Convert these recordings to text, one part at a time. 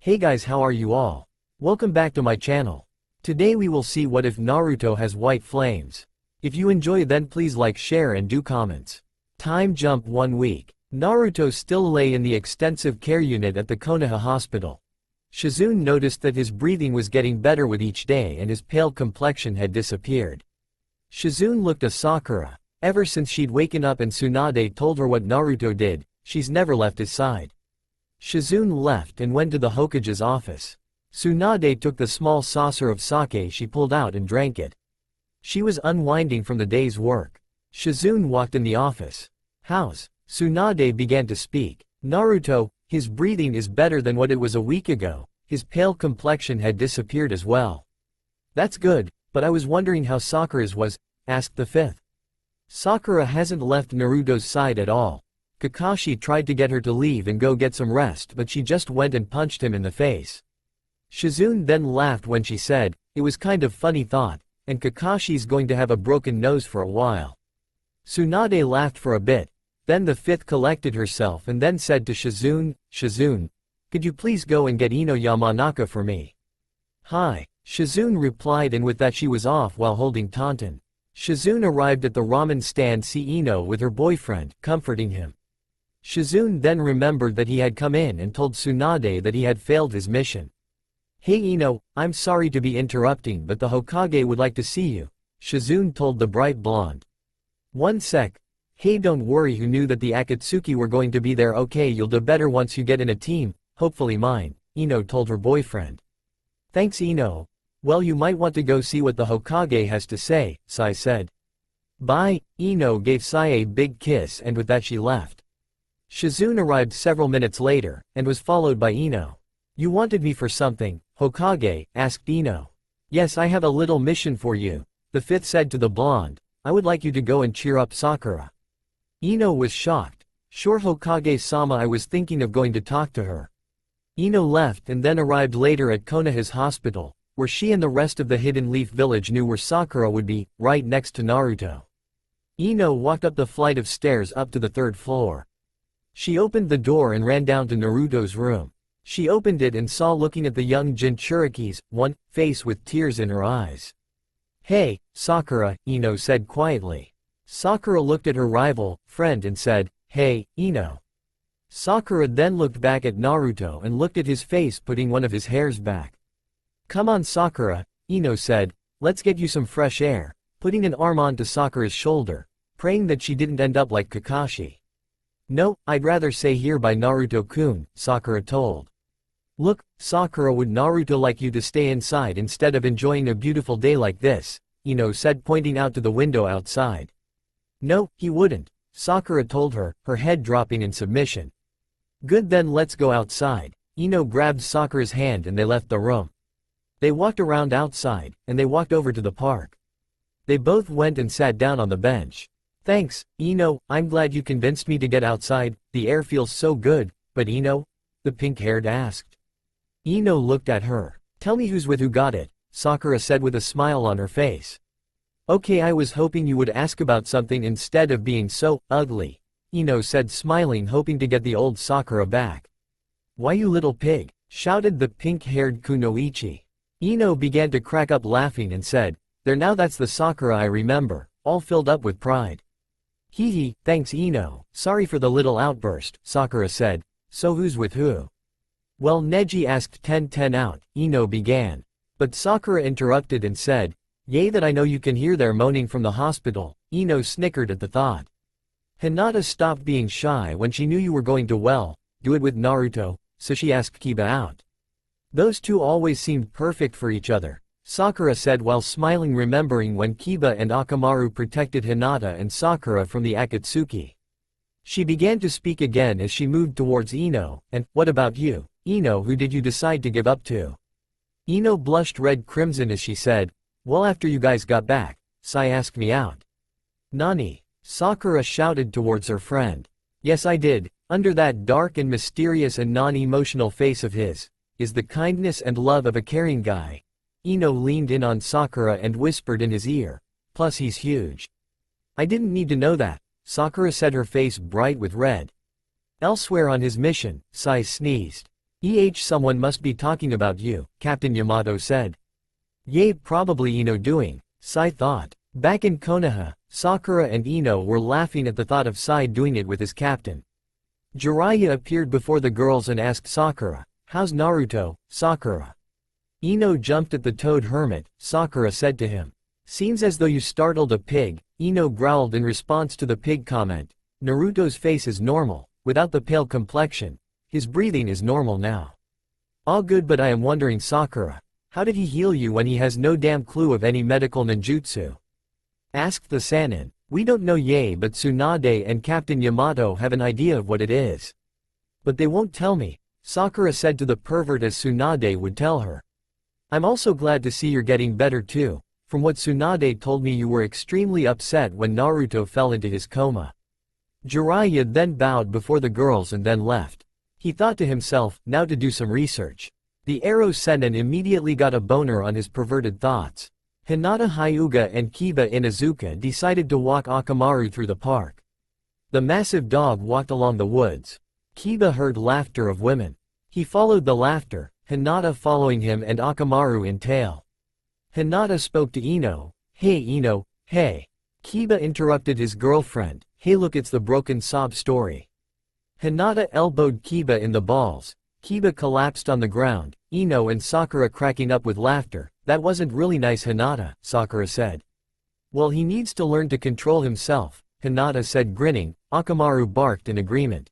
Hey guys, how are you all? Welcome back to my channel. Today we will see what if Naruto has white flames. If you enjoy then please like, share and do comments. Time jump 1 week. Naruto still lay in the extensive care unit at the Konoha hospital. Shizune noticed that his breathing was getting better with each day and his pale complexion had disappeared. Shizune looked at Sakura. Ever since she'd waken up and Tsunade told her what Naruto did, she's never left his side. Shizune left and went to the Hokage's office. Tsunade took the small saucer of sake she pulled out and drank it. She was unwinding from the day's work. Shizune walked in the office. "How's?" Tsunade began to speak. "Naruto, his breathing is better than what it was a week ago, his pale complexion had disappeared as well." "That's good, but I was wondering how Sakura's was," asked the fifth. "Sakura hasn't left Naruto's side at all. Kakashi tried to get her to leave and go get some rest but she just went and punched him in the face." Shizune then laughed when she said, "It was kind of funny thought, and Kakashi's going to have a broken nose for a while." Tsunade laughed for a bit, then the fifth collected herself and then said to Shizune, "Shizune, could you please go and get Ino Yamanaka for me?" "Hi," Shizune replied, and with that she was off while holding Taunton. Shizune arrived at the ramen stand see Ino with her boyfriend, comforting him. Shizune then remembered that he had come in and told Tsunade that he had failed his mission. "Hey Ino, I'm sorry to be interrupting but the Hokage would like to see you," Shizune told the bright blonde. "One sec. Hey, don't worry, who knew that the Akatsuki were going to be there? Okay, you'll do better once you get in a team, hopefully mine," Ino told her boyfriend. "Thanks Ino. Well, you might want to go see what the Hokage has to say," Sai said. "Bye." Ino gave Sai a big kiss and with that she left. Shizune arrived several minutes later, and was followed by Ino. "You wanted me for something, Hokage?" asked Ino. "Yes, I have a little mission for you," the fifth said to the blonde. "I would like you to go and cheer up Sakura." Ino was shocked. "Sure Hokage-sama, I was thinking of going to talk to her." Ino left and then arrived later at Konoha's hospital, where she and the rest of the Hidden Leaf village knew where Sakura would be, right next to Naruto. Ino walked up the flight of stairs up to the 3rd floor. She opened the door and ran down to Naruto's room. She opened it and saw looking at the young Jinchurikis, one face with tears in her eyes. "Hey, Sakura," Ino said quietly. Sakura looked at her rival, friend and said, "Hey, Ino." Sakura then looked back at Naruto and looked at his face, putting one of his hairs back. "Come on Sakura," Ino said, "let's get you some fresh air," putting an arm onto Sakura's shoulder, praying that she didn't end up like Kakashi. "No, I'd rather stay here by Naruto-kun," Sakura told. "Look, Sakura, would Naruto like you to stay inside instead of enjoying a beautiful day like this?" Ino said, pointing out to the window outside. "No, he wouldn't," Sakura told her, her head dropping in submission. "Good, then let's go outside." Ino grabbed Sakura's hand and they left the room. They walked around outside, and they walked over to the park. They both went and sat down on the bench. "Thanks, Ino, I'm glad you convinced me to get outside, the air feels so good, but Ino?" the pink-haired asked. Ino looked at her. "Tell me who's with who got it," Sakura said with a smile on her face. "Okay, I was hoping you would ask about something instead of being so ugly," Ino said, smiling, hoping to get the old Sakura back. "Why, you little pig," shouted the pink-haired Kunoichi. Ino began to crack up laughing and said, "There, now that's the Sakura I remember," all filled up with pride. "Hee hee, thanks Ino, sorry for the little outburst," Sakura said. "So who's with who?" "Well, Neji asked 10-10 out," Ino began. But Sakura interrupted and said, "Yay, that I know you can hear their moaning from the hospital." Ino snickered at the thought. "Hinata stopped being shy when she knew you were going to, do it with Naruto, so she asked Kiba out. Those two always seemed perfect for each other," Sakura said while smiling, remembering when Kiba and Akamaru protected Hinata and Sakura from the Akatsuki. She began to speak again as she moved towards Ino, and, "What about you, Ino, who did you decide to give up to?" Ino blushed red crimson as she said, "Well, after you guys got back, Sai asked me out." "Nani?" Sakura shouted towards her friend. "Yes, I did." Under that dark and mysterious and non-emotional face of his, is the kindness and love of a caring guy. Ino leaned in on Sakura and whispered in his ear, "Plus he's huge." "I didn't need to know that," Sakura said, her face bright with red. "Elsewhere on his mission," Sai sneezed. Someone must be talking about you, Captain Yamato said. Probably Ino doing, Sai thought. Back in Konoha, Sakura and Ino were laughing at the thought of Sai doing it with his captain. Jiraiya appeared before the girls and asked Sakura, "How's Naruto, Sakura?" Ino jumped at the toad hermit, Sakura said to him. "Seems as though you startled a pig," Ino growled in response to the pig comment. Naruto's face is normal, without the pale complexion. His breathing is normal now. All good, but I am wondering, Sakura, how did he heal you when he has no damn clue of any medical ninjutsu? Asked the Sannin. We don't know, but Tsunade and Captain Yamato have an idea of what it is. But they won't tell me, Sakura said to the pervert as Tsunade would tell her. I'm also glad to see you're getting better too. From what Tsunade told me, you were extremely upset when Naruto fell into his coma. Jiraiya then bowed before the girls and then left. He thought to himself, now to do some research. The Arrow Sennin immediately got a boner on his perverted thoughts. Hinata Hyuga and Kiba Inuzuka decided to walk Akamaru through the park. The massive dog walked along the woods. Kiba heard laughter of women. He followed the laughter, Hinata following him and Akamaru in tail. Hinata spoke to Ino. Hey Ino, hey. Kiba interrupted his girlfriend. Hey look, it's the broken sob story. Hinata elbowed Kiba in the balls. Kiba collapsed on the ground, Ino and Sakura cracking up with laughter. That wasn't really nice, Hinata, Sakura said. Well, he needs to learn to control himself, Hinata said grinning. Akamaru barked in agreement.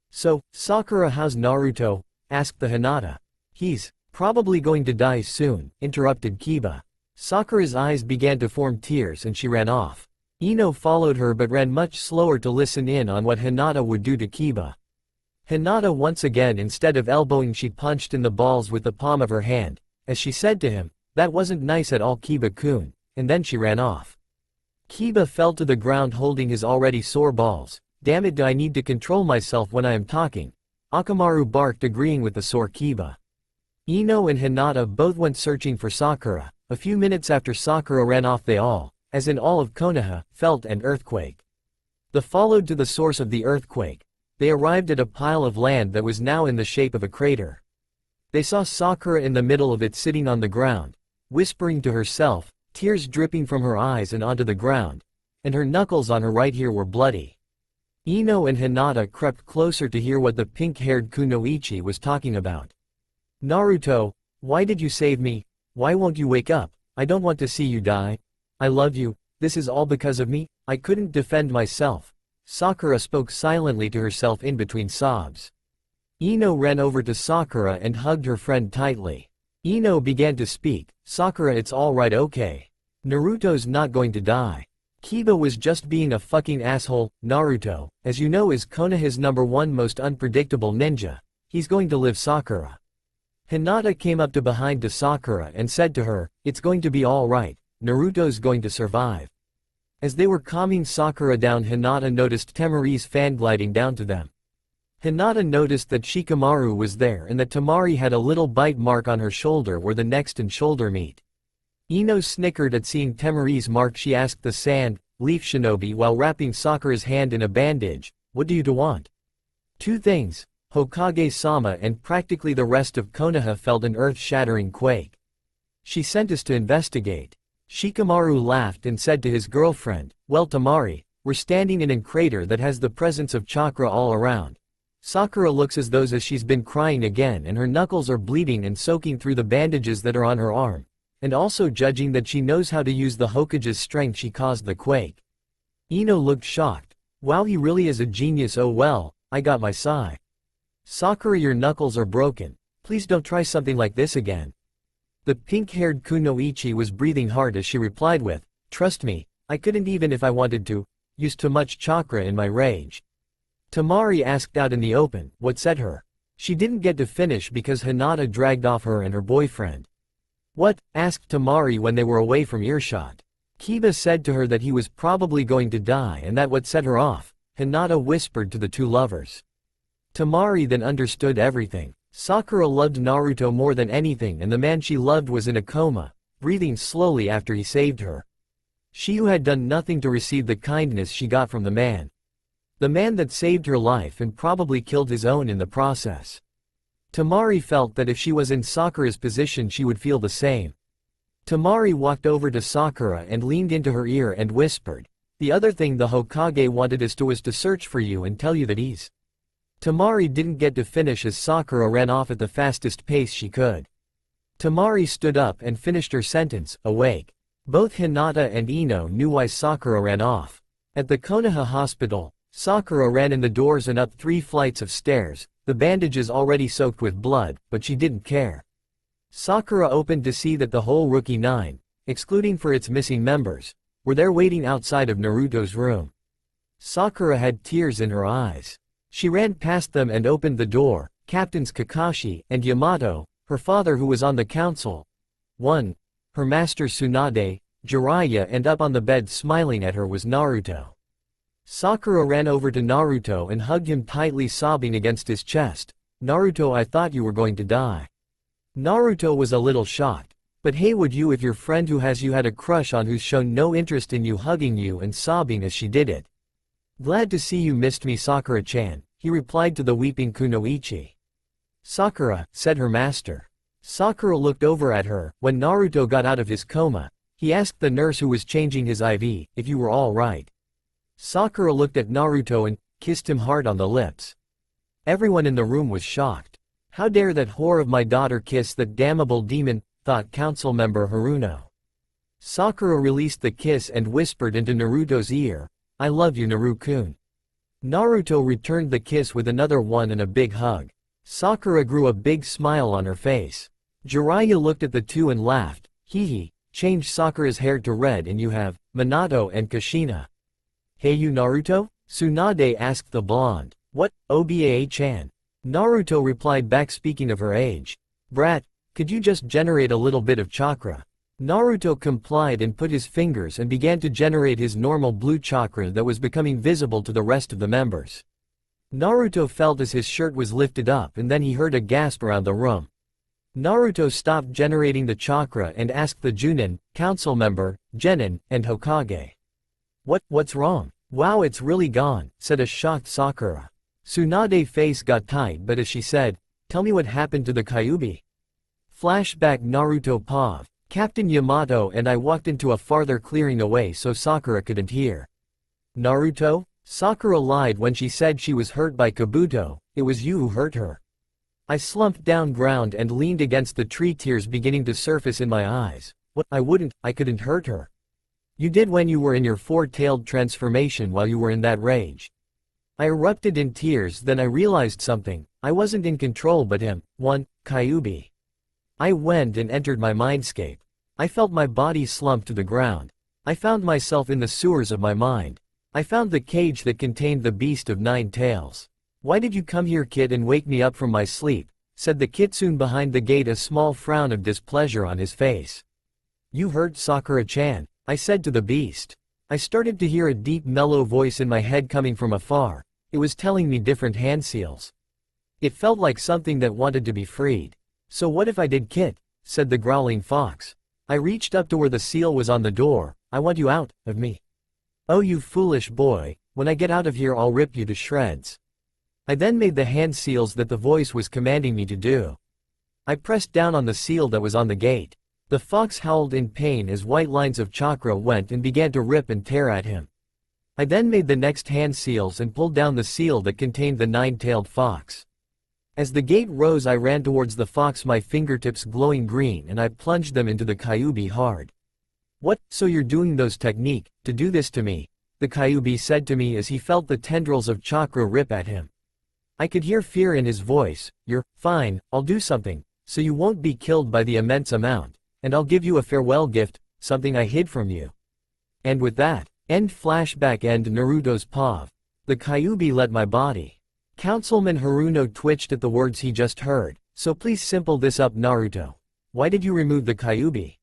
So, Sakura, how's Naruto? Asked the Hinata. He's probably going to die soon, interrupted Kiba. Sakura's eyes began to form tears and she ran off. Ino followed her but ran much slower to listen in on what Hinata would do to Kiba. Hinata once again, instead of elbowing, she punched in the balls with the palm of her hand, as she said to him, that wasn't nice at all, Kiba-kun, and then she ran off. Kiba fell to the ground holding his already sore balls. Damn it, do I need to control myself when I am talking? Akamaru barked, agreeing with the sore Kiba. Ino and Hinata both went searching for Sakura. A few minutes after Sakura ran off, they all, as in all of Konoha, felt an earthquake. They followed to the source of the earthquake. They arrived at a pile of land that was now in the shape of a crater. They saw Sakura in the middle of it, sitting on the ground, whispering to herself, tears dripping from her eyes and onto the ground, and her knuckles on her right ear were bloody. Ino and Hinata crept closer to hear what the pink-haired Kunoichi was talking about. Naruto, why did you save me? Why won't you wake up? I don't want to see you die. I love you. This is all because of me. I couldn't defend myself. Sakura spoke silently to herself in between sobs. Ino ran over to Sakura and hugged her friend tightly. Ino began to speak. Sakura, it's all right, okay. Naruto's not going to die. Kiba was just being a fucking asshole. Naruto, as you know, is Konoha's #1 most unpredictable ninja. He's going to live, Sakura. Hinata came up to behind to Sakura and said to her, it's going to be all right. Naruto's going to survive. As they were calming Sakura down, Hinata noticed Temari's fan gliding down to them. Hinata noticed that Shikamaru was there and that Temari had a little bite mark on her shoulder where the neck and shoulder meet. Ino snickered at seeing Temari's mark. She asked the sand, leaf shinobi while wrapping Sakura's hand in a bandage, what do you want? Two things. Hokage-sama and practically the rest of Konoha felt an earth-shattering quake. She sent us to investigate. Shikamaru laughed and said to his girlfriend, well Temari, we're standing in a crater that has the presence of chakra all around. Sakura looks as though she's been crying again and her knuckles are bleeding and soaking through the bandages that are on her arm. And also judging that she knows how to use the Hokage's strength, she caused the quake. Ino looked shocked. Wow, he really is a genius. Oh well, I got my sigh. Sakura, your knuckles are broken. Please don't try something like this again. The pink-haired Kunoichi was breathing hard as she replied with, trust me, I couldn't even if I wanted to, use too much chakra in my rage. Temari asked out in the open, what said her? She didn't get to finish because Hinata dragged off her and her boyfriend. What? Asked Temari when they were away from earshot. Kiba said to her that he was probably going to die and that what set her off, Hinata whispered to the two lovers. Temari then understood everything. Sakura loved Naruto more than anything and the man she loved was in a coma, breathing slowly after he saved her. She who had done nothing to receive the kindness she got from the man. The man that saved her life and probably killed his own in the process. Temari felt that if she was in Sakura's position she would feel the same. Temari walked over to Sakura and leaned into her ear and whispered, "The other thing the Hokage wanted us to was to search for you and tell you that he's—" Temari didn't get to finish as Sakura ran off at the fastest pace she could. Temari stood up and finished her sentence, awake. Both Hinata and Ino knew why Sakura ran off. At the Konoha hospital, Sakura ran in the doors and up 3 flights of stairs, the bandages already soaked with blood, but she didn't care. Sakura opened to see that the whole Rookie 9, excluding for its missing members, were there waiting outside of Naruto's room. Sakura had tears in her eyes. She ran past them and opened the door. Captains Kakashi and Yamato, her father who was on the council, 1. Her master Tsunade, Jiraiya, and up on the bed smiling at her was Naruto. Sakura ran over to Naruto and hugged him tightly, sobbing against his chest. "Naruto, I thought you were going to die." Naruto was a little shocked. "But hey, would you if your friend who has you had a crush on who's shown no interest in you hugging you and sobbing as she did it?" "Glad to see you missed me, Sakura-chan," he replied to the weeping Kunoichi. "Sakura," said her master. Sakura looked over at her. When Naruto got out of his coma, he asked the nurse who was changing his IV, if you were all right. Sakura looked at Naruto and kissed him hard on the lips. Everyone in the room was shocked. "How dare that whore of my daughter kiss that damnable demon," thought council member Haruno. Sakura released the kiss and whispered into Naruto's ear, "I love you, Naru-kun." Naruto returned the kiss with another one and a big hug. Sakura grew a big smile on her face. Jiraiya looked at the two and laughed, "Hee hee, change Sakura's hair to red and you have Minato and Kushina." "Hey you Naruto?" Tsunade asked the blonde. "What, Oba-chan?" Naruto replied back, speaking of her age. "Brat, could you just generate a little bit of chakra?" Naruto complied and put his fingers and began to generate his normal blue chakra that was becoming visible to the rest of the members. Naruto felt as his shirt was lifted up and then he heard a gasp around the room. Naruto stopped generating the chakra and asked the Junin, council member, Genin, and Hokage. What's wrong?" "Wow, it's really gone," said a shocked Sakura. Tsunade's face got tight, but as she said, "Tell me what happened to the Kyuubi." Flashback. Naruto Pav, Captain Yamato and I walked into a farther clearing away so Sakura couldn't hear. "Naruto?" Sakura lied when she said she was hurt by Kabuto. "It was you who hurt her." I slumped down ground and leaned against the tree, tears beginning to surface in my eyes. "What? I couldn't hurt her." "You did when you were in your four-tailed transformation while you were in that rage." I erupted in tears. Then I realized something. I wasn't in control but him. 1. Kyuubi. I went and entered my mindscape. I felt my body slump to the ground. I found myself in the sewers of my mind. I found the cage that contained the beast of 9 tails. "Why did you come here, kid, and wake me up from my sleep?" said the kitsune behind the gate, a small frown of displeasure on his face. "You hurt Sakura-chan," I said to the beast. I started to hear a deep mellow voice in my head coming from afar. It was telling me different hand seals. It felt like something that wanted to be freed. "So what if I did, kid?" said the growling fox. I reached up to where the seal was on the door. "I want you out of me." "Oh, you foolish boy, when I get out of here I'll rip you to shreds." I then made the hand seals that the voice was commanding me to do. I pressed down on the seal that was on the gate. The fox howled in pain as white lines of chakra went and began to rip and tear at him. I then made the next hand seals and pulled down the seal that contained the 9-tailed fox. As the gate rose I ran towards the fox, my fingertips glowing green, and I plunged them into the Kyuubi hard. "What, so you're doing those technique, to do this to me?" the Kyuubi said to me as he felt the tendrils of chakra rip at him. I could hear fear in his voice. "You're fine, I'll do something, so you won't be killed by the immense amount, and I'll give you a farewell gift, something I hid from you." And with that, end flashback. End Naruto's Pav. The Kyuubi let my body. Councilman Haruno twitched at the words he just heard. "So please simple this up, Naruto. Why did you remove the Kyuubi?"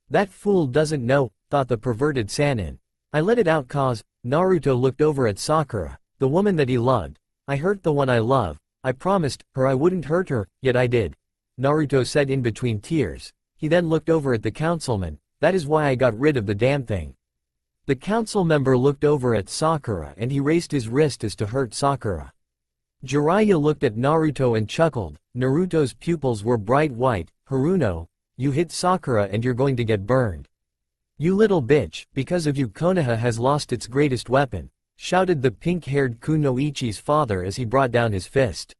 "That fool doesn't know," thought the perverted Sannin. "I let it out cause." Naruto looked over at Sakura, the woman that he loved. "I hurt the one I love. I promised her I wouldn't hurt her, yet I did," Naruto said in between tears. He then looked over at the councilman. "That is why I got rid of the damn thing." The council member looked over at Sakura and he raised his wrist as to hurt Sakura. Jiraiya looked at Naruto and chuckled. Naruto's pupils were bright white. Haruno, you hit Sakura and you're going to get burned. You little bitch, because of you Konoha has lost its greatest weapon, shouted the pink-haired Kunoichi's father as he brought down his fist.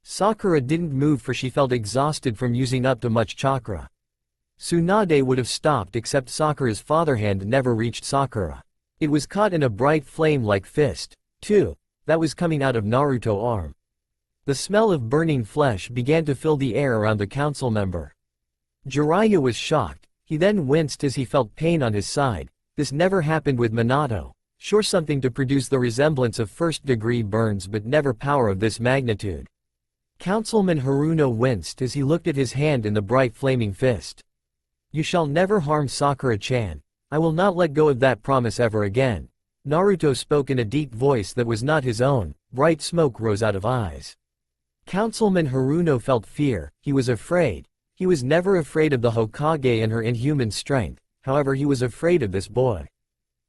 Sakura didn't move for she felt exhausted from using up too much chakra. Tsunade would have stopped except Sakura's father hand never reached Sakura. It was caught in a bright flame-like fist, too, that was coming out of Naruto's arm. The smell of burning flesh began to fill the air around the council member. Jiraiya was shocked. He then winced as he felt pain on his side. This never happened with Minato. Sure, something to produce the resemblance of first-degree burns but never power of this magnitude. Councilman Haruno winced as he looked at his hand in the bright flaming fist. You shall never harm Sakura-chan. I will not let go of that promise ever again. Naruto spoke in a deep voice that was not his own. Bright smoke rose out of eyes. Councilman Haruno felt fear. He was afraid. He was never afraid of the Hokage and her inhuman strength, however he was afraid of this boy.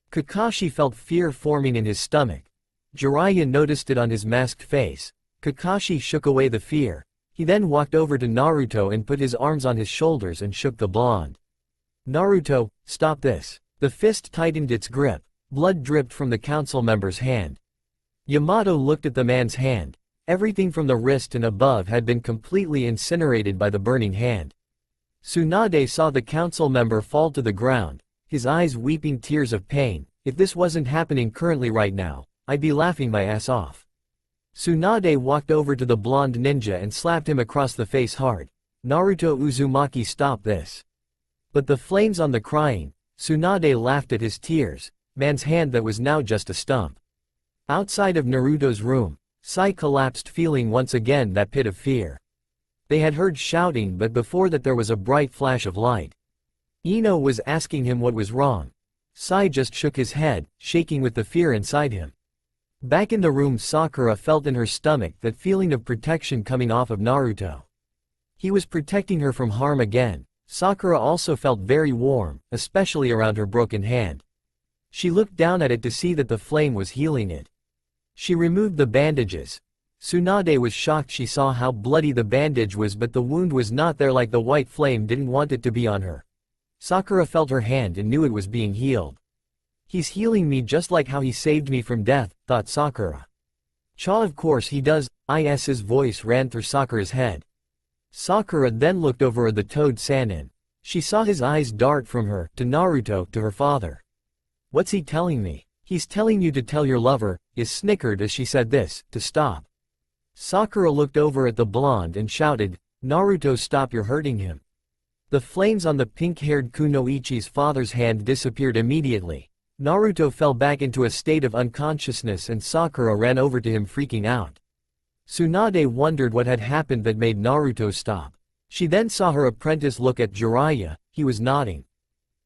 Kakashi felt fear forming in his stomach. Jiraiya noticed it on his masked face. Kakashi shook away the fear. He then walked over to Naruto and put his arms on his shoulders and shook the blonde. Naruto, stop this. The fist tightened its grip. Blood dripped from the council member's hand. Yamato looked at the man's hand. Everything from the wrist and above had been completely incinerated by the burning hand. Tsunade saw the council member fall to the ground, his eyes weeping tears of pain. If this wasn't happening currently right now, I'd be laughing my ass off. Tsunade walked over to the blonde ninja and slapped him across the face hard. Naruto Uzumaki, stop this. But the flames on the crying, Tsunade laughed at his tears, man's hand that was now just a stump. Outside of Naruto's room, Sai collapsed feeling once again that pit of fear. They had heard shouting but before that there was a bright flash of light. Ino was asking him what was wrong. Sai just shook his head, shaking with the fear inside him. Back in the room, Sakura felt in her stomach that feeling of protection coming off of Naruto. He was protecting her from harm again. Sakura also felt very warm, especially around her broken hand. She looked down at it to see that the flame was healing it. She removed the bandages. Tsunade was shocked. She saw how bloody the bandage was, but the wound was not there, like the white flame didn't want it to be on her. Sakura felt her hand and knew it was being healed. He's healing me just like how he saved me from death, thought Sakura. Cha, of course he does. His voice ran through Sakura's head. Sakura then looked over at the Toad Sannin. She saw his eyes dart from her, to Naruto, to her father. What's he telling me? He's telling you to tell your lover, is snickered as she said this, to stop. Sakura looked over at the blonde and shouted, Naruto, stop, you're hurting him. The flames on the pink-haired Kunoichi's father's hand disappeared immediately. Naruto fell back into a state of unconsciousness and Sakura ran over to him freaking out. Tsunade wondered what had happened that made Naruto stop. She then saw her apprentice look at Jiraiya. He was nodding.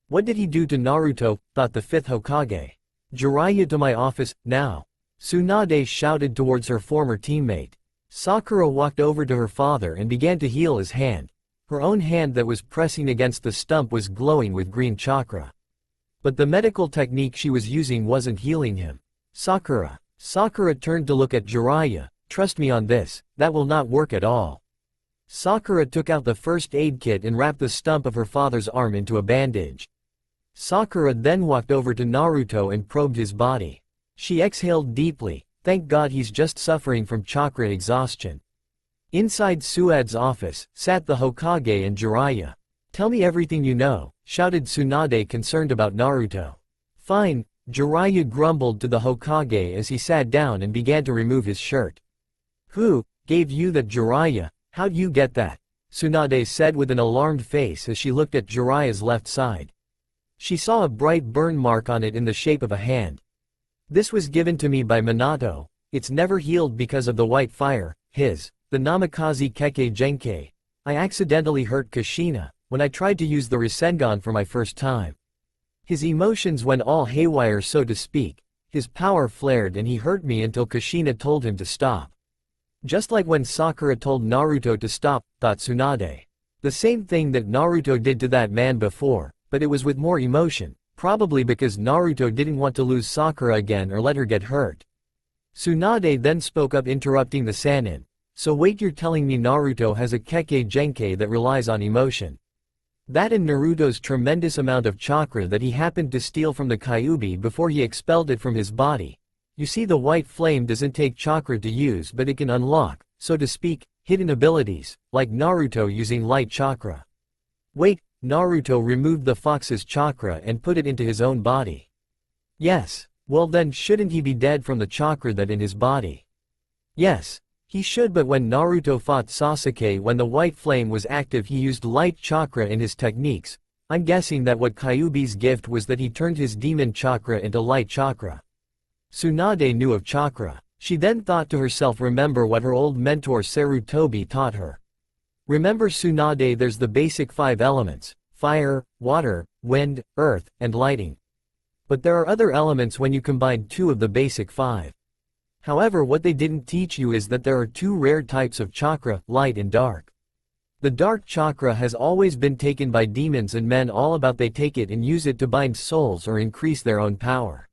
What did he do to Naruto, thought the fifth Hokage. Jiraiya, to my office, now. Tsunade shouted towards her former teammate. Sakura walked over to her father and began to heal his hand. Her own hand that was pressing against the stump was glowing with green chakra. But the medical technique she was using wasn't healing him. Sakura turned to look at Jiraiya. Trust me on this, that will not work at all. Sakura took out the first aid kit and wrapped the stump of her father's arm into a bandage. Sakura then walked over to Naruto and probed his body. She exhaled deeply. Thank God he's just suffering from chakra exhaustion. Inside Suad's office, sat the Hokage and Jiraiya. Tell me everything you know, shouted Tsunade, concerned about Naruto. Fine, Jiraiya grumbled to the Hokage as he sat down and began to remove his shirt. Who gave you that, Jiraiya? How'd you get that? Tsunade said with an alarmed face as she looked at Jiraiya's left side. She saw a bright burn mark on it in the shape of a hand. This was given to me by Minato. It's never healed because of the white fire, the Namikaze Kekkei Genkei. I accidentally hurt Kushina when I tried to use the Rasengan for my first time. His emotions went all haywire, so to speak. His power flared and he hurt me until Kushina told him to stop. Just like when Sakura told Naruto to stop, thought Tsunade. The same thing that Naruto did to that man before, but it was with more emotion, probably because Naruto didn't want to lose Sakura again or let her get hurt. Tsunade then spoke up, interrupting the Sannin. So wait, you're telling me Naruto has a Kekkei Genkai that relies on emotion? That and Naruto's tremendous amount of chakra that he happened to steal from the Kyuubi before he expelled it from his body. You see, the white flame doesn't take chakra to use, but it can unlock, so to speak, hidden abilities, like Naruto using light chakra. Wait, Naruto removed the fox's chakra and put it into his own body. Yes, well then shouldn't he be dead from the chakra that in his body? Yes, he should, but when Naruto fought Sasuke when the white flame was active, he used light chakra in his techniques. I'm guessing that what Kyuubi's gift was that he turned his demon chakra into light chakra. Tsunade knew of chakra. She then thought to herself, remember what her old mentor Sarutobi taught her. Remember Tsunade, there's the basic 5 elements: fire, water, wind, earth, and lighting. But there are other elements when you combine 2 of the basic 5. However, what they didn't teach you is that there are 2 rare types of chakra, light and dark. The dark chakra has always been taken by demons and men, all about they take it and use it to bind souls or increase their own power.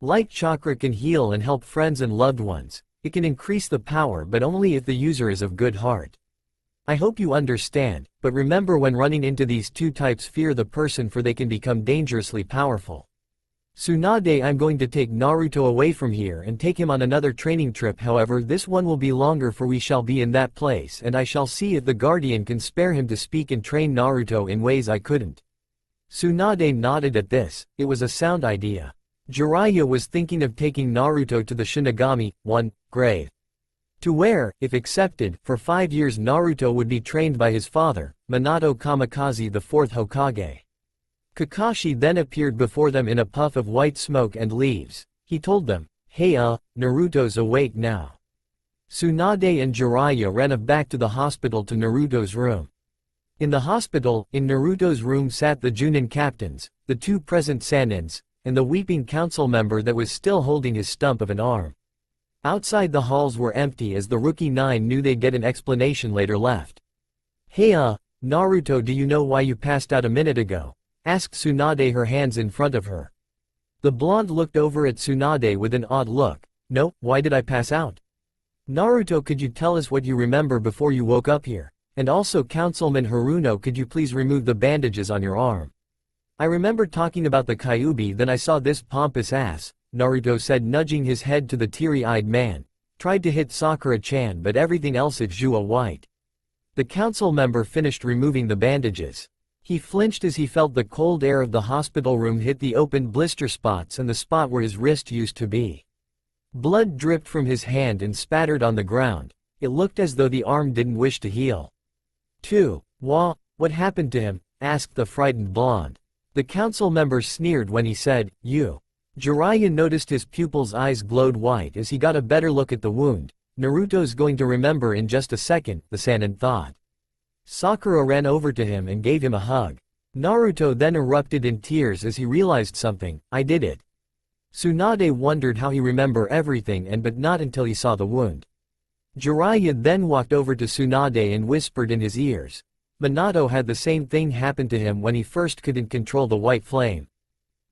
Light chakra can heal and help friends and loved ones. It can increase the power, but only if the user is of good heart. I hope you understand, but remember, when running into these 2 types, fear the person, for they can become dangerously powerful. Tsunade, I'm going to take Naruto away from here and take him on another training trip. However, this one will be longer, for we shall be in that place and I shall see if the guardian can spare him to speak and train Naruto in ways I couldn't. Tsunade nodded at this. It was a sound idea. Jiraiya was thinking of taking Naruto to the Shinigami grave. To where, if accepted, for 5 years Naruto would be trained by his father, Minato Kamikaze, the 4th Hokage. Kakashi then appeared before them in a puff of white smoke and leaves. He told them, hey Naruto's awake now. Tsunade and Jiraiya ran back to the hospital to Naruto's room. In the hospital, in Naruto's room sat the Junin captains, the 2 present Sanins, and the weeping council member that was still holding his stump of an arm. Outside, the halls were empty, as the rookie 9 knew they'd get an explanation later left. Hey Naruto, do you know why you passed out a minute ago? Asked Tsunade, her hands in front of her. The blonde looked over at Tsunade with an odd look. No, why did I pass out? Naruto, could you tell us what you remember before you woke up here? And also, Councilman Haruno, could you please remove the bandages on your arm? I remember talking about the Kyuubi, then I saw this pompous ass, Naruto said, nudging his head to the teary-eyed man. Tried to hit Sakura-chan, but everything else is Jua white. The council member finished removing the bandages. He flinched as he felt the cold air of the hospital room hit the open blister spots and the spot where his wrist used to be. Blood dripped from his hand and spattered on the ground. It looked as though the arm didn't wish to heal. What happened to him? Asked the frightened blonde. The council member sneered when he said, you. Jiraiya noticed his pupil's eyes glowed white as he got a better look at the wound. Naruto's going to remember in just a second, the Sannin thought. Sakura ran over to him and gave him a hug. Naruto then erupted in tears as he realized something. I did it. Tsunade wondered how he remembered everything, but not until he saw the wound. Jiraiya then walked over to Tsunade and whispered in his ears. Minato had the same thing happen to him when he first couldn't control the white flame.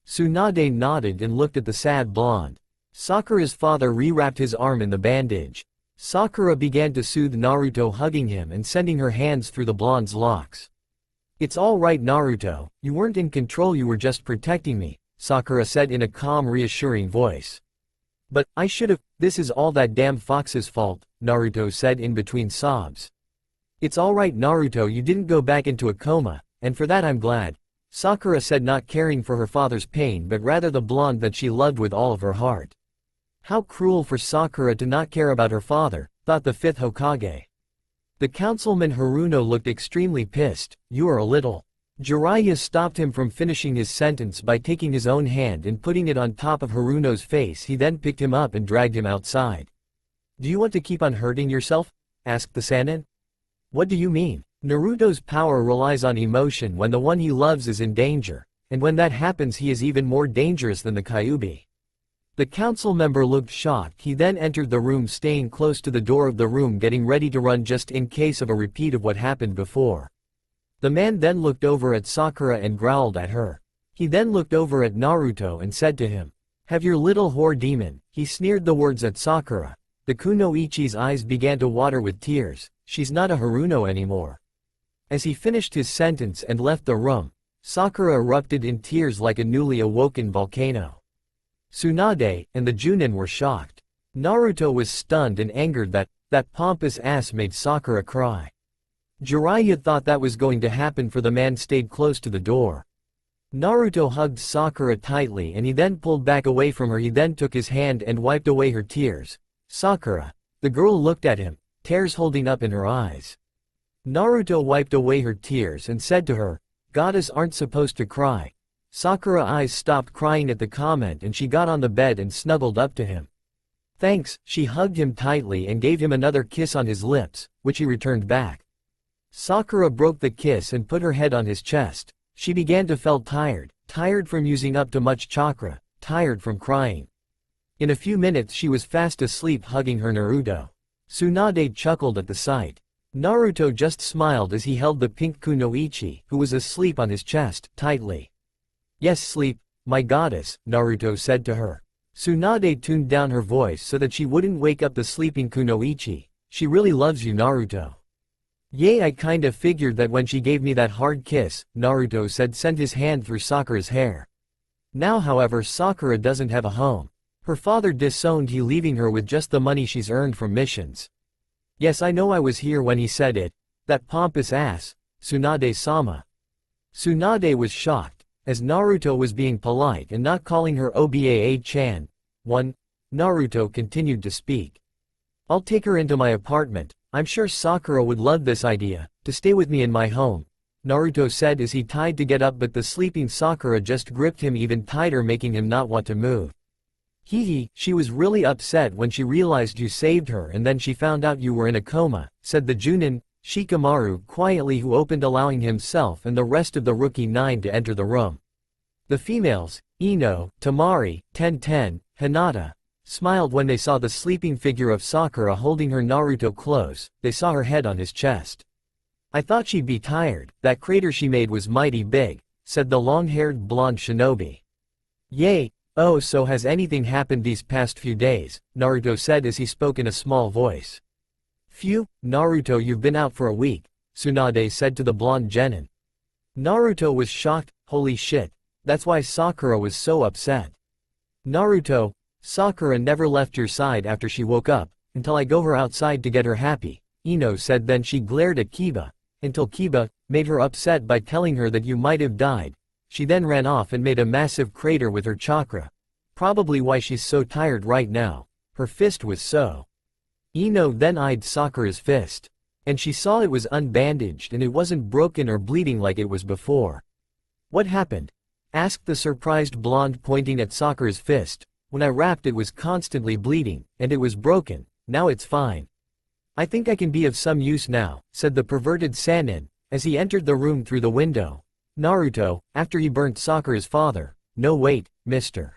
Tsunade nodded and looked at the sad blonde. Sakura's father rewrapped his arm in the bandage. Sakura began to soothe Naruto, hugging him and sending her hands through the blonde's locks. It's all right, Naruto, you weren't in control, you were just protecting me, Sakura said in a calm, reassuring voice. But, I should've, this is all that damn fox's fault, Naruto said in between sobs. It's all right, Naruto, you didn't go back into a coma, and for that I'm glad, Sakura said, not caring for her father's pain but rather the blonde that she loved with all of her heart. How cruel for Sakura to not care about her father, thought the 5th Hokage. The councilman Haruno looked extremely pissed. You are a little. Jiraiya stopped him from finishing his sentence by taking his own hand and putting it on top of Haruno's face. He then picked him up and dragged him outside. Do you want to keep on hurting yourself? Asked the Sannin. What do you mean? Naruto's power relies on emotion when the one he loves is in danger, and when that happens he is even more dangerous than the Kyuubi. The council member looked shocked. He then entered the room, staying close to the door of the room, getting ready to run just in case of a repeat of what happened before. The man then looked over at Sakura and growled at her. He then looked over at Naruto and said to him, Have your little whore demon, he sneered the words at Sakura. The kunoichi's eyes began to water with tears, she's not a Haruno anymore. As he finished his sentence and left the room, Sakura erupted in tears like a newly awoken volcano. Tsunade and the Junin were shocked. Naruto was stunned and angered that pompous ass made Sakura cry. Jiraiya thought that was going to happen, for the man stayed close to the door. Naruto hugged Sakura tightly and he then pulled back away from her. He then took his hand and wiped away her tears. Sakura. The girl looked at him, tears holding up in her eyes. Naruto wiped away her tears and said to her, "Goddess aren't supposed to cry." Sakura's eyes stopped crying at the comment and she got on the bed and snuggled up to him. Thanks, she hugged him tightly and gave him another kiss on his lips, which he returned back. Sakura broke the kiss and put her head on his chest. She began to feel tired from using up too much chakra, tired from crying. In a few minutes she was fast asleep hugging her Naruto. Tsunade chuckled at the sight. Naruto just smiled as he held the pink kunoichi, who was asleep on his chest, tightly. Yes, sleep, my goddess, Naruto said to her. Tsunade tuned down her voice so that she wouldn't wake up the sleeping kunoichi. She really loves you, Naruto. Yay, I kinda figured that when she gave me that hard kiss, Naruto said, sent his hand through Sakura's hair. Now however Sakura doesn't have a home. Her father disowned her, leaving her with just the money she's earned from missions. Yes, I know, I was here when he said it. That pompous ass, Tsunade-sama. Tsunade was shocked, as Naruto was being polite and not calling her Obaa-chan. Naruto continued to speak. I'll take her into my apartment. I'm sure Sakura would love this idea, to stay with me in my home, Naruto said as he tried to get up, but the sleeping Sakura just gripped him even tighter, making him not want to move. Hee, she was really upset when she realized you saved her and then she found out you were in a coma, said the Junin, Shikamaru, quietly, who opened, allowing himself and the rest of the rookie 9 to enter the room. The females, Ino, Temari, Tenten, Hinata, smiled when they saw the sleeping figure of Sakura holding her Naruto close. They saw her head on his chest. I thought she'd be tired, that crater she made was mighty big, said the long-haired blonde shinobi. Yay, oh, so has anything happened these past few days, Naruto said as he spoke in a small voice. Phew, Naruto, you've been out for a week, Tsunade said to the blonde genin. Naruto was shocked. Holy shit, that's why Sakura was so upset. Naruto, Sakura never left your side after she woke up, until I go her outside to get her happy, Ino said. Then she glared at Kiba, until Kiba made her upset by telling her that you might have died. She then ran off and made a massive crater with her chakra. Probably why she's so tired right now. Her fist was so. Ino then eyed Sakura's fist. And she saw it was unbandaged and it wasn't broken or bleeding like it was before. What happened? Asked the surprised blonde, pointing at Sakura's fist. When I wrapped it was constantly bleeding, and it was broken. Now it's fine. I think I can be of some use now, said the perverted Sannin, as he entered the room through the window. Naruto, after he burnt Sakura's father. No wait, Mr.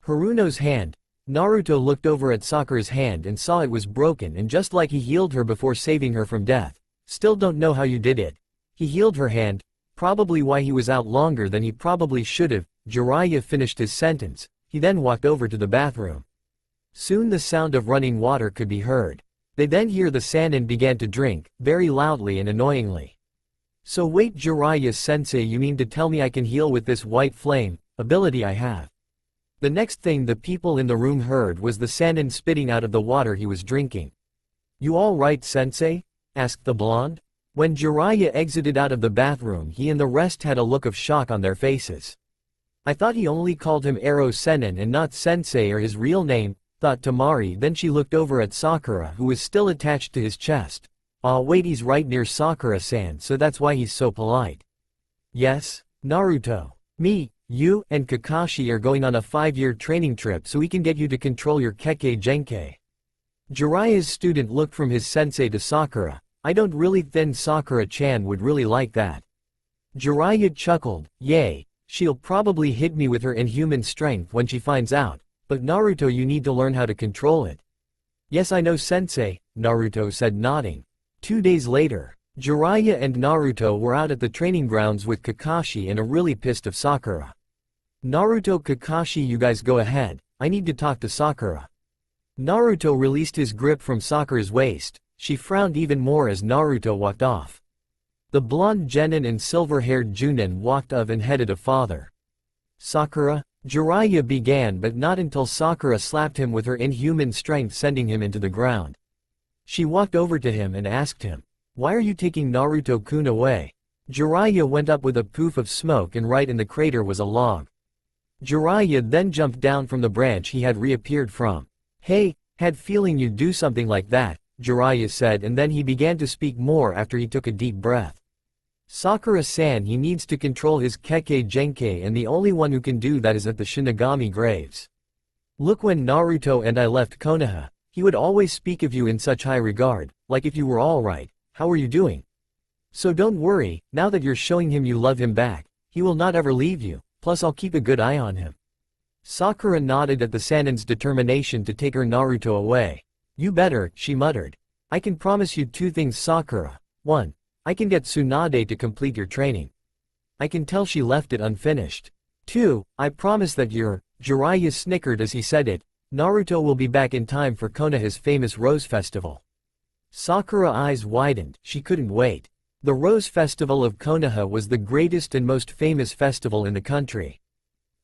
Haruno's hand. Naruto looked over at Sakura's hand and saw it was broken, and just like he healed her before saving her from death. Still don't know how you did it. He healed her hand. Probably why he was out longer than he probably should have. Jiraiya finished his sentence. He then walked over to the bathroom. Soon the sound of running water could be heard. They then hear the Sannin began to drink, very loudly and annoyingly. So wait, Jiraiya-sensei, you mean to tell me I can heal with this white flame ability I have? The next thing the people in the room heard was the Sannin spitting out of the water he was drinking. You all right, sensei? Asked the blonde. When Jiraiya exited out of the bathroom, he and the rest had a look of shock on their faces. I thought he only called him Ero Sennin and not sensei or his real name, thought Temari. Then she looked over at Sakura, who was still attached to his chest. Aw, wait, he's right near Sakura-san, so that's why he's so polite. Yes, Naruto. Me, you, and Kakashi are going on a 5-year training trip so we can get you to control your Kekkei Genkei. Jiraiya's student looked from his sensei to Sakura. I don't really think Sakura-chan would really like that. Jiraiya chuckled. Yay. She'll probably hit me with her inhuman strength when she finds out, but Naruto, you need to learn how to control it. Yes, I know, sensei, Naruto said, nodding. 2 days later, Jiraiya and Naruto were out at the training grounds with Kakashi and are really pissed of Sakura. Naruto, Kakashi, you guys go ahead, I need to talk to Sakura. Naruto released his grip from Sakura's waist. She frowned even more as Naruto walked off. The blonde genin and silver-haired Junin walked of and headed a father. Sakura? Jiraiya began, but not until Sakura slapped him with her inhuman strength, sending him into the ground. She walked over to him and asked him, "Why are you taking Naruto-kun away?" Jiraiya went up with a poof of smoke, and right in the crater was a log. Jiraiya then jumped down from the branch he had reappeared from. "Hey, had feeling you'd do something like that," Jiraiya said, and then he began to speak more after he took a deep breath. "Sakura-san, he needs to control his Kekkei Genkai, and the only one who can do that is at the Shinigami graves. Look, when Naruto and I left Konoha, he would always speak of you in such high regard, like if you were alright, how are you doing? So don't worry, now that you're showing him you love him back, he will not ever leave you, plus I'll keep a good eye on him." Sakura nodded at the Sanin's determination to take her Naruto away. "You better," she muttered. "I can promise you two things, Sakura. 1. I can get Tsunade to complete your training. I can tell she left it unfinished. 2. I promise that you're—" Jiraiya snickered as he said it, "Naruto will be back in time for Konoha's famous Rose Festival." Sakura's eyes widened, she couldn't wait. The Rose Festival of Konoha was the greatest and most famous festival in the country.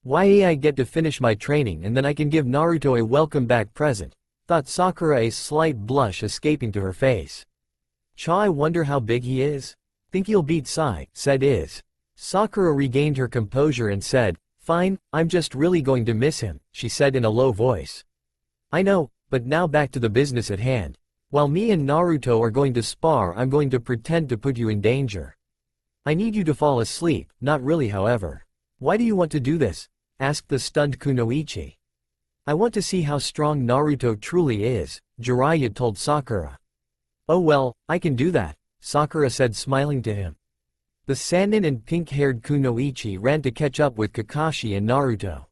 "Why, I get to finish my training and then I can give Naruto a welcome back present," thought Sakura, a slight blush escaping to her face. "I wonder how big he is? Think he'll beat Sai," said Iz. Sakura regained her composure and said, "Fine, I'm just really going to miss him," she said in a low voice. "I know, but now back to the business at hand. While me and Naruto are going to spar, I'm going to pretend to put you in danger. I need you to fall asleep, not really however." "Why do you want to do this?" asked the stunned Kunoichi. "I want to see how strong Naruto truly is," Jiraiya told Sakura. "Oh well, I can do that," Sakura said, smiling to him. The Sannin and pink-haired Kunoichi ran to catch up with Kakashi and Naruto.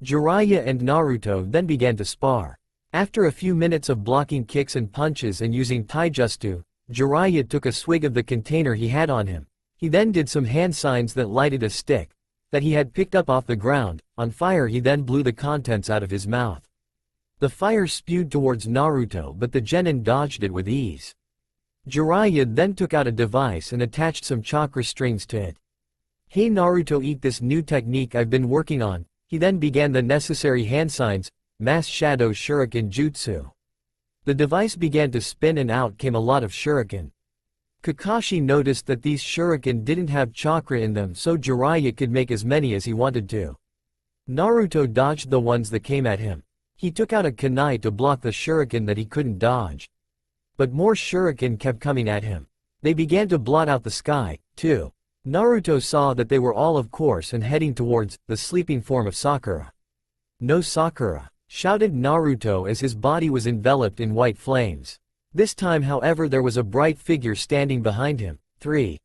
Jiraiya and Naruto then began to spar. After a few minutes of blocking kicks and punches and using taijutsu, Jiraiya took a swig of the container he had on him. He then did some hand signs that lighted a stick that he had picked up off the ground. On fire, he then blew the contents out of his mouth. The fire spewed towards Naruto, but the genin dodged it with ease. Jiraiya then took out a device and attached some chakra strings to it. "Hey Naruto, eat this new technique I've been working on." He then began the necessary hand signs, Mass Shadow Shuriken Jutsu. The device began to spin and out came a lot of shuriken. Kakashi noticed that these shuriken didn't have chakra in them, so Jiraiya could make as many as he wanted to. Naruto dodged the ones that came at him. He took out a kunai to block the shuriken that he couldn't dodge. But more shuriken kept coming at him. They began to blot out the sky, too. Naruto saw that they were all of course and heading towards the sleeping form of Sakura. "No, Sakura!" shouted Naruto as his body was enveloped in white flames. This time, however, there was a bright figure standing behind him. 3.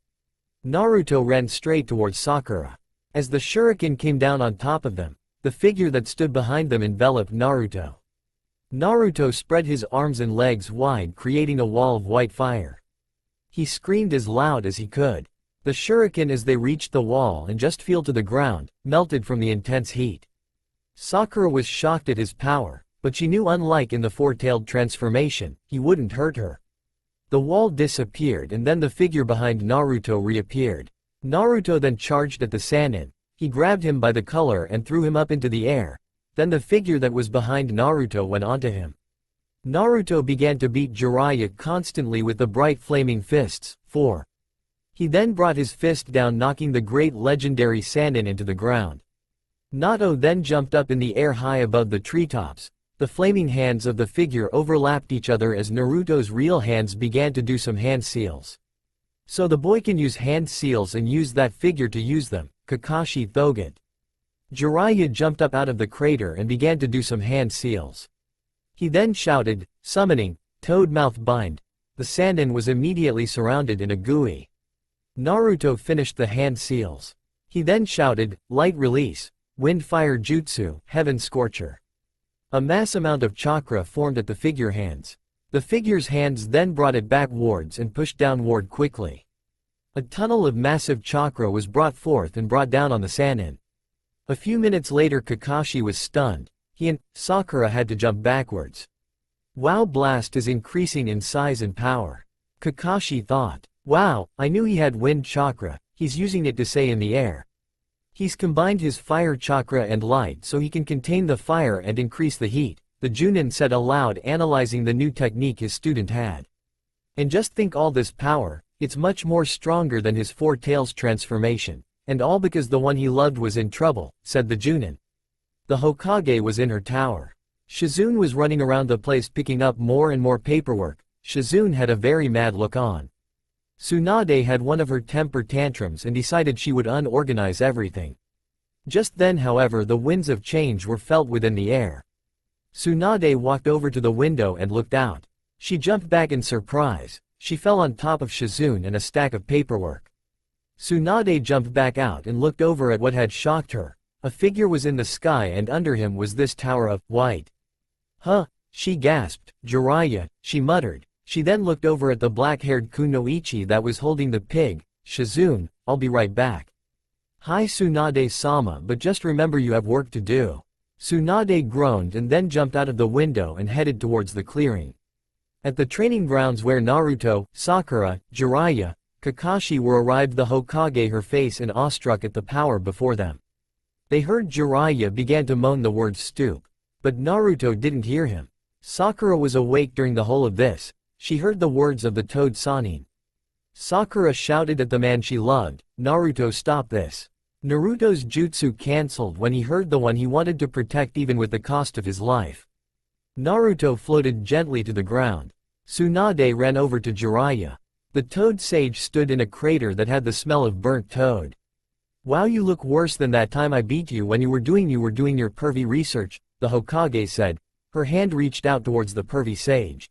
Naruto ran straight towards Sakura. As the shuriken came down on top of them, the figure that stood behind them enveloped Naruto. Naruto spread his arms and legs wide, creating a wall of white fire. He screamed as loud as he could. The shuriken, as they reached the wall and just fell to the ground, melted from the intense heat. Sakura was shocked at his power, but she knew, unlike in the four-tailed transformation, he wouldn't hurt her. The wall disappeared and then the figure behind Naruto reappeared. Naruto then charged at the Sannin. He grabbed him by the collar and threw him up into the air. Then the figure that was behind Naruto went onto him. Naruto began to beat Jiraiya constantly with the bright flaming fists. 4. He then brought his fist down, knocking the great legendary Sannin into the ground. Nato then jumped up in the air high above the treetops. The flaming hands of the figure overlapped each other as Naruto's real hands began to do some hand seals. "So the boy can use hand seals and use that figure to use them," Kakashi thought. Jiraiya jumped up out of the crater and began to do some hand seals. He then shouted, summoning, Toad Mouth Bind. The Sannin was immediately surrounded in a GUI. Naruto finished the hand seals. He then shouted, Light Release, Wind Fire Jutsu, Heaven Scorcher. A mass amount of chakra formed at the figure hands. The figure's hands then brought it backwards and pushed downward quickly. A tunnel of massive chakra was brought forth and brought down on the Sannin. A few minutes later Kakashi was stunned. He and Sakura had to jump backwards. Wow, blast is increasing in size and power. Kakashi thought. Wow, I knew he had wind chakra, he's using it to stay in the air. He's combined his fire chakra and light so he can contain the fire and increase the heat, the Junin said aloud, analyzing the new technique his student had. And just think, all this power, it's much more stronger than his four tails transformation, and all because the one he loved was in trouble, said the Junin. The Hokage was in her tower. Shizune was running around the place picking up more and more paperwork. Shizune had a very mad look on. Tsunade had one of her temper tantrums and decided she would unorganize everything. Just then, however, the winds of change were felt within the air. Tsunade walked over to the window and looked out. She jumped back in surprise. She fell on top of Shizune and a stack of paperwork. Tsunade jumped back out and looked over at what had shocked her. A figure was in the sky and under him was this tower of white. Huh, she gasped. Jiraiya, she muttered. She then looked over at the black-haired Kunoichi that was holding the pig. Shizune, I'll be right back. Hi Tsunade-sama, but just remember you have work to do. Tsunade groaned and then jumped out of the window and headed towards the clearing. At the training grounds where Naruto, Sakura, Jiraiya, Kakashi were arrived, the Hokage, her face and awestruck at the power before them. They heard Jiraiya began to moan the word stoop. But Naruto didn't hear him. Sakura was awake during the whole of this. She heard the words of the Toad Sannin. Sakura shouted at the man she loved, Naruto, stop this. Naruto's jutsu cancelled when he heard the one he wanted to protect even with the cost of his life. Naruto floated gently to the ground. Tsunade ran over to Jiraiya. The Toad Sage stood in a crater that had the smell of burnt toad. Wow, you look worse than that time I beat you when you were doing your pervy research, the Hokage said. Her hand reached out towards the pervy sage.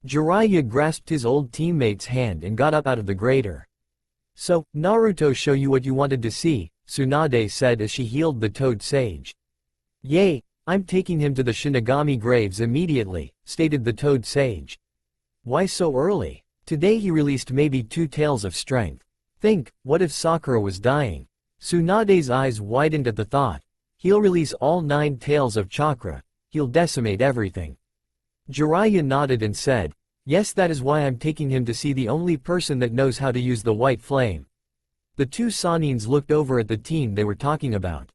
Jiraiya grasped his old teammate's hand and got up out of the crater. So, Naruto, show you what you wanted to see, Tsunade said as she healed the Toad Sage. Yay, I'm taking him to the Shinigami graves immediately, stated the Toad Sage. Why so early? Today he released maybe 2 tails of strength. Think, what if Sakura was dying? Tsunade's eyes widened at the thought. He'll release all 9 tails of chakra. He'll decimate everything. Jiraiya nodded and said, yes, that is why I'm taking him to see the only person that knows how to use the white flame. The 2 Sannins looked over at the team they were talking about.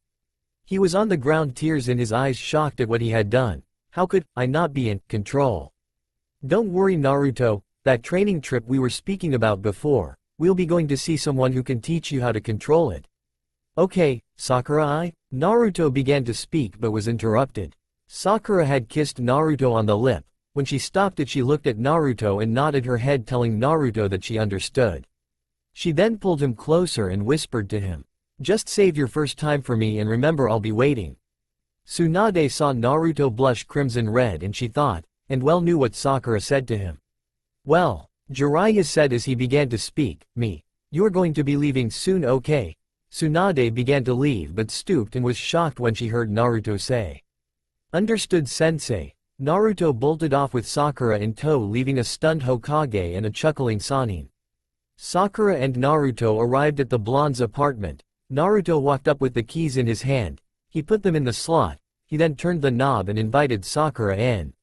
He was on the ground, tears in his eyes, shocked at what he had done. How could I not be in control? Don't worry Naruto, that training trip we were speaking about before, we'll be going to see someone who can teach you how to control it. Okay, Sakura. Naruto began to speak but was interrupted. Sakura had kissed Naruto on the lip. When she stopped it, she looked at Naruto and nodded her head, telling Naruto that she understood. She then pulled him closer and whispered to him, just save your first time for me and remember I'll be waiting. Tsunade saw Naruto blush crimson red and she thought, and well knew what Sakura said to him. Well, Jiraiya said as he began to speak, you're going to be leaving soon, okay? Tsunade began to leave but stooped and was shocked when she heard Naruto say, understood sensei. Naruto bolted off with Sakura in tow, leaving a stunned Hokage and a chuckling Sannin. Sakura and Naruto arrived at the blonde's apartment. Naruto walked up with the keys in his hand. He put them in the slot. He then turned the knob and invited Sakura in.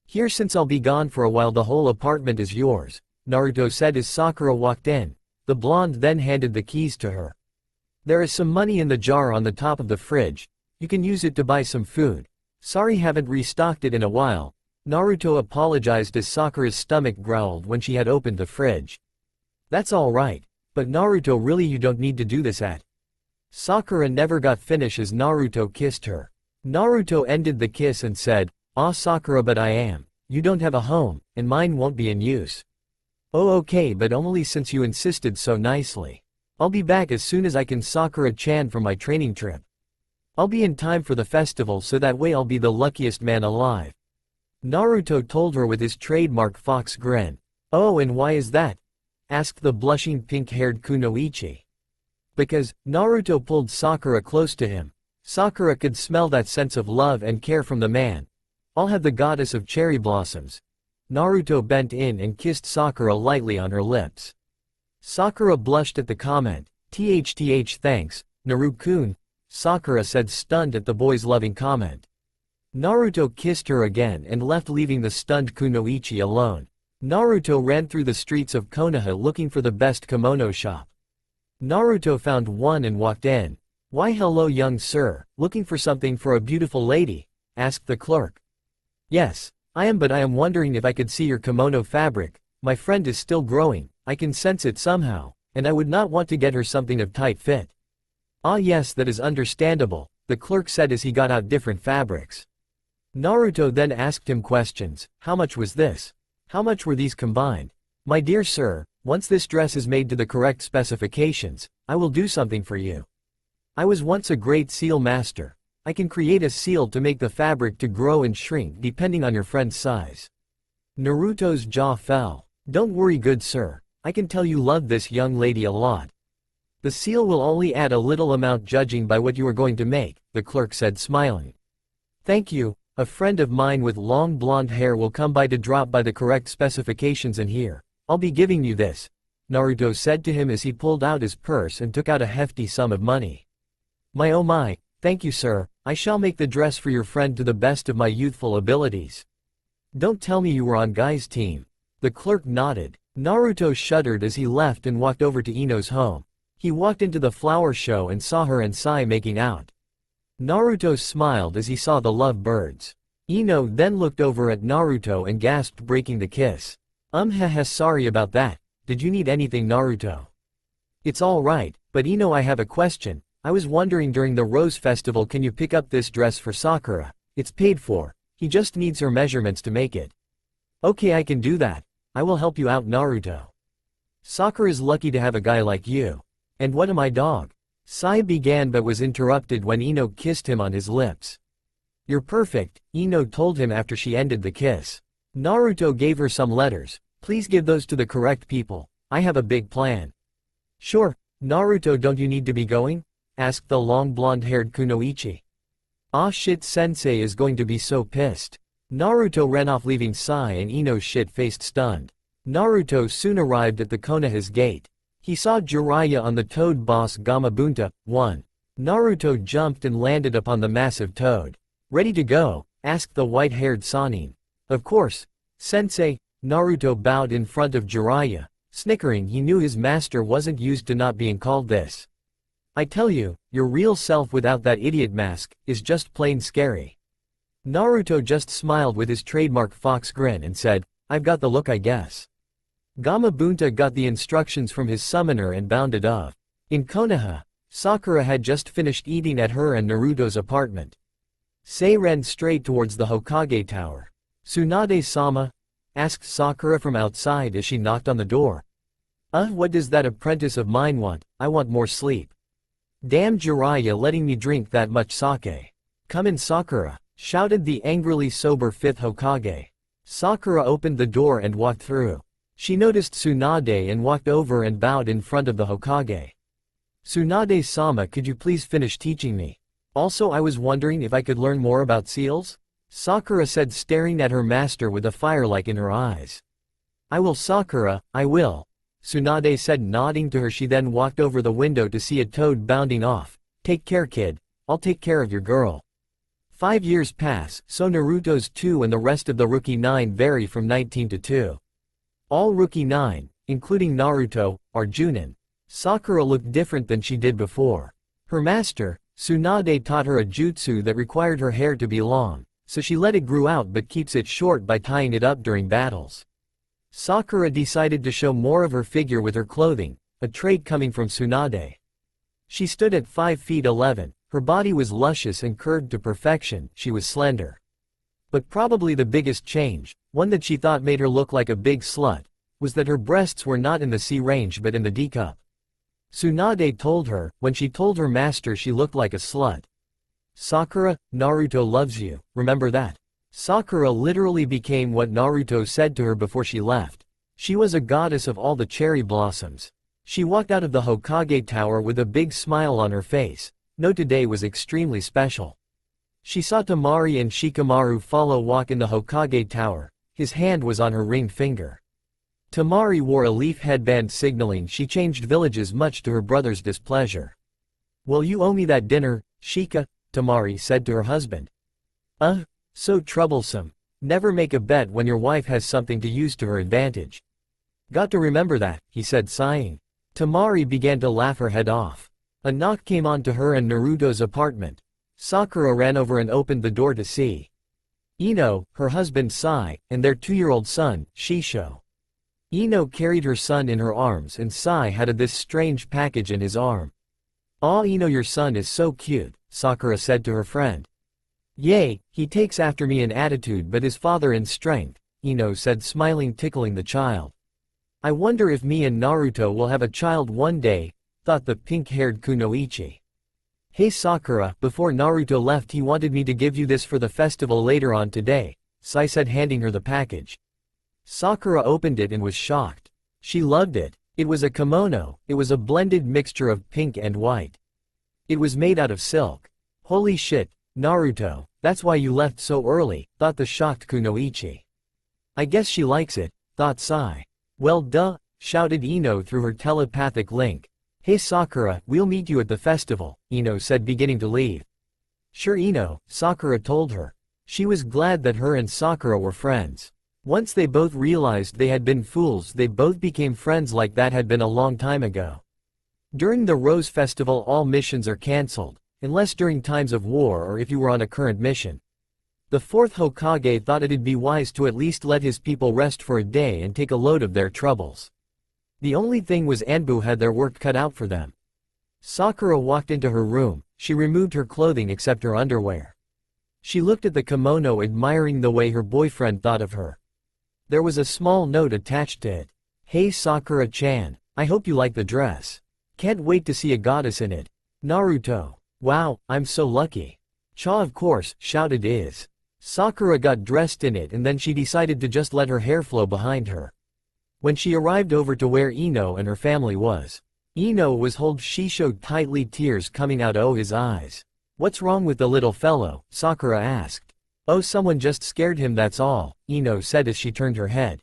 Here, since I'll be gone for a while, the whole apartment is yours, Naruto said as Sakura walked in. The blonde then handed the keys to her. There is some money in the jar on the top of the fridge. You can use it to buy some food. Sorry, haven't restocked it in a while. Naruto apologized as Sakura's stomach growled when she had opened the fridge. That's alright. But Naruto, really, you don't need to do this at. Sakura never got finished as Naruto kissed her. Naruto ended the kiss and said, ah Sakura, but I am. You don't have a home, and mine won't be in use. Oh okay, but only since you insisted so nicely. I'll be back as soon as I can, Sakura-chan, from my training trip. I'll be in time for the festival, so that way I'll be the luckiest man alive. Naruto told her with his trademark fox grin. Oh, and why is that? Asked the blushing pink-haired Kunoichi. Because, Naruto pulled Sakura close to him. Sakura could smell that sense of love and care from the man. I'll have the goddess of cherry blossoms. Naruto bent in and kissed Sakura lightly on her lips. Sakura blushed at the comment. Thanks, Naru-kun. Sakura said, stunned at the boy's loving comment. Naruto kissed her again and left, leaving the stunned Kunoichi alone. Naruto ran through the streets of Konoha looking for the best kimono shop. Naruto found one and walked in. "Why hello young sir, looking for something for a beautiful lady?" asked the clerk. "Yes, I am, but I am wondering if I could see your kimono fabric. My friend is still growing, I can sense it somehow, and I would not want to get her something of tight fit." "Ah yes, that is understandable," the clerk said as he got out different fabrics. Naruto then asked him questions. "How much was this? How much were these combined?" "My dear sir, once this dress is made to the correct specifications, I will do something for you. I was once a great seal master. I can create a seal to make the fabric to grow and shrink depending on your friend's size." Naruto's jaw fell. "Don't worry good sir, I can tell you love this young lady a lot. The seal will only add a little amount judging by what you are going to make," the clerk said, smiling. "Thank you, a friend of mine with long blonde hair will come by to drop by the correct specifications, and here, I'll be giving you this," Naruto said to him as he pulled out his purse and took out a hefty sum of money. "My oh my, thank you sir, I shall make the dress for your friend to the best of my youthful abilities." "Don't tell me you were on Guy's team." The clerk nodded. Naruto shuddered as he left and walked over to Ino's home. He walked into the flower show and saw her and Sai making out. Naruto smiled as he saw the love birds. Ino then looked over at Naruto and gasped, breaking the kiss. Haha, sorry about that, did you need anything Naruto?" "It's alright, but Ino, I have a question. I was wondering during the Rose Festival, can you pick up this dress for Sakura? It's paid for, he just needs her measurements to make it." "Okay, I can do that. I will help you out Naruto. Sakura's lucky to have a guy like you. And what am I dog?" Sai began but was interrupted when Ino kissed him on his lips. "You're perfect," Ino told him after she ended the kiss. Naruto gave her some letters. "Please give those to the correct people. I have a big plan." "Sure, Naruto, don't you need to be going?" asked the long blonde-haired Kunoichi. "Ah shit, sensei is going to be so pissed." Naruto ran off, leaving Sai and Ino shit-faced, stunned. Naruto soon arrived at the Konoha's gate. He saw Jiraiya on the toad boss Gamabunta. 1. Naruto jumped and landed upon the massive toad. "Ready to go?" asked the white-haired Sannin. "Of course, sensei." Naruto bowed in front of Jiraiya, snickering. He knew his master wasn't used to not being called this. "I tell you, your real self without that idiot mask is just plain scary." Naruto just smiled with his trademark fox grin and said, "I've got the look, I guess." Gamabunta got the instructions from his summoner and bounded off. In Konoha, Sakura had just finished eating at her and Naruto's apartment. Sei ran straight towards the Hokage tower. "Tsunade-sama?" asked Sakura from outside as she knocked on the door. What does that apprentice of mine want? I want more sleep." "Damn Jiraiya letting me drink that much sake." "Come in Sakura," shouted the angrily sober 5th Hokage. Sakura opened the door and walked through. She noticed Tsunade and walked over and bowed in front of the Hokage. "Tsunade-sama, could you please finish teaching me? Also, I was wondering if I could learn more about seals?" Sakura said, staring at her master with a fire-like in her eyes. "I will Sakura, I will," Tsunade said, nodding to her. She then walked over the window to see a toad bounding off. "Take care kid, I'll take care of your girl." 5 years pass, so Naruto's 2 and the rest of the Rookie 9 vary from 19 to 2. All Rookie 9, including Naruto, are Junin. Sakura looked different than she did before. Her master, Tsunade, taught her a jutsu that required her hair to be long, so she let it grow out but keeps it short by tying it up during battles. Sakura decided to show more of her figure with her clothing, a trait coming from Tsunade. She stood at 5 feet 11, her body was luscious and curved to perfection, she was slender. But probably the biggest change, one that she thought made her look like a big slut, was that her breasts were not in the C range but in the D cup. Tsunade told her, when she told her master she looked like a slut. "Sakura, Naruto loves you, remember that." Sakura literally became what Naruto said to her before she left. She was a goddess of all the cherry blossoms. She walked out of the Hokage tower with a big smile on her face. No, today was extremely special. She saw Temari and Shikamaru follow walk in the Hokage tower. His hand was on her ringed finger. Temari wore a leaf headband signaling she changed villages much to her brother's displeasure. "Well, you owe me that dinner," Shika, Tamari said to her husband. So troublesome. Never make a bet when your wife has something to use to her advantage. Got to remember that, he said sighing. Tamari began to laugh her head off. A knock came on to her and Naruto's apartment. Sakura ran over and opened the door to see Ino, her husband Sai, and their 2-year-old son, Shisho. Ino carried her son in her arms and Sai had this strange package in his arm. "Aw, Ino, your son is so cute," Sakura said to her friend. "Yay, he takes after me in attitude but his father in strength," Ino said, smiling, tickling the child. "I wonder if me and Naruto will have a child one day," thought the pink-haired Kunoichi. "Hey Sakura, before Naruto left he wanted me to give you this for the festival later on today," Sai said, handing her the package. Sakura opened it and was shocked. She loved it. It was a kimono. It was a blended mixture of pink and white. It was made out of silk. "Holy shit, Naruto, that's why you left so early," thought the shocked Kunoichi. "I guess she likes it," thought Sai. "Well duh," shouted Ino through her telepathic link. "Hey Sakura, we'll meet you at the festival," Ino said, beginning to leave. "Sure Ino," Sakura told her. She was glad that her and Sakura were friends. Once they both realized they had been fools, they both became friends like that had been a long time ago. During the Rose Festival all missions are cancelled, unless during times of war or if you were on a current mission. The 4th Hokage thought it'd be wise to at least let his people rest for a day and take a load of their troubles. The only thing was Anbu had their work cut out for them. Sakura walked into her room. She removed her clothing except her underwear. She looked at the kimono, admiring the way her boyfriend thought of her. There was a small note attached to it. "Hey Sakura-chan, I hope you like the dress. Can't wait to see a goddess in it. Naruto. Wow, I'm so lucky." "Cha, of course," shouted Iz. Sakura got dressed in it and then she decided to just let her hair flow behind her. When she arrived over to where Ino and her family was, Ino was holding Shisho tightly, tears coming out of his eyes. "What's wrong with the little fellow?" Sakura asked. "Oh, someone just scared him, that's all," Ino said as she turned her head.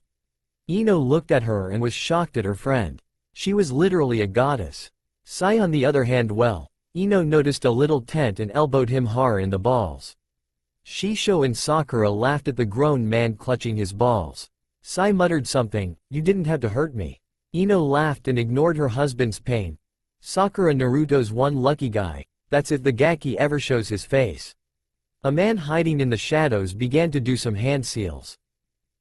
Ino looked at her and was shocked at her friend. She was literally a goddess. Sai on the other hand, well, Ino noticed a little tent and elbowed him hard in the balls. Shisho and Sakura laughed at the grown man clutching his balls. Sai muttered something, "You didn't have to hurt me." Ino laughed and ignored her husband's pain. "Sakura, Naruto's one lucky guy, that's if the Gaki ever shows his face." A man hiding in the shadows began to do some hand seals.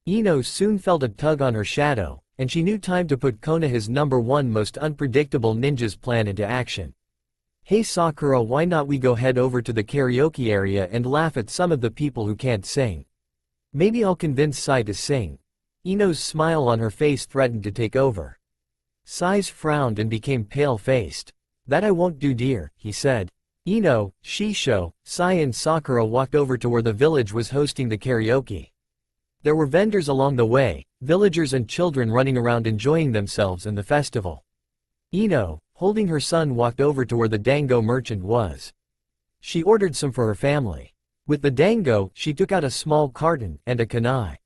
Ino soon felt a tug on her shadow, and she knew time to put Konoha's #1 most unpredictable ninja's plan into action. "Hey Sakura, why not we go head over to the karaoke area and laugh at some of the people who can't sing? Maybe I'll convince Sai to sing." Ino's smile on her face threatened to take over. Sai's frowned and became pale-faced. "That I won't do, dear," he said. Ino, Shisho, Sai and Sakura walked over to where the village was hosting the karaoke. There were vendors along the way, villagers and children running around enjoying themselves in the festival. Ino, holding her son, walked over to where the dango merchant was. She ordered some for her family. With the dango, she took out a small carton and a kunai.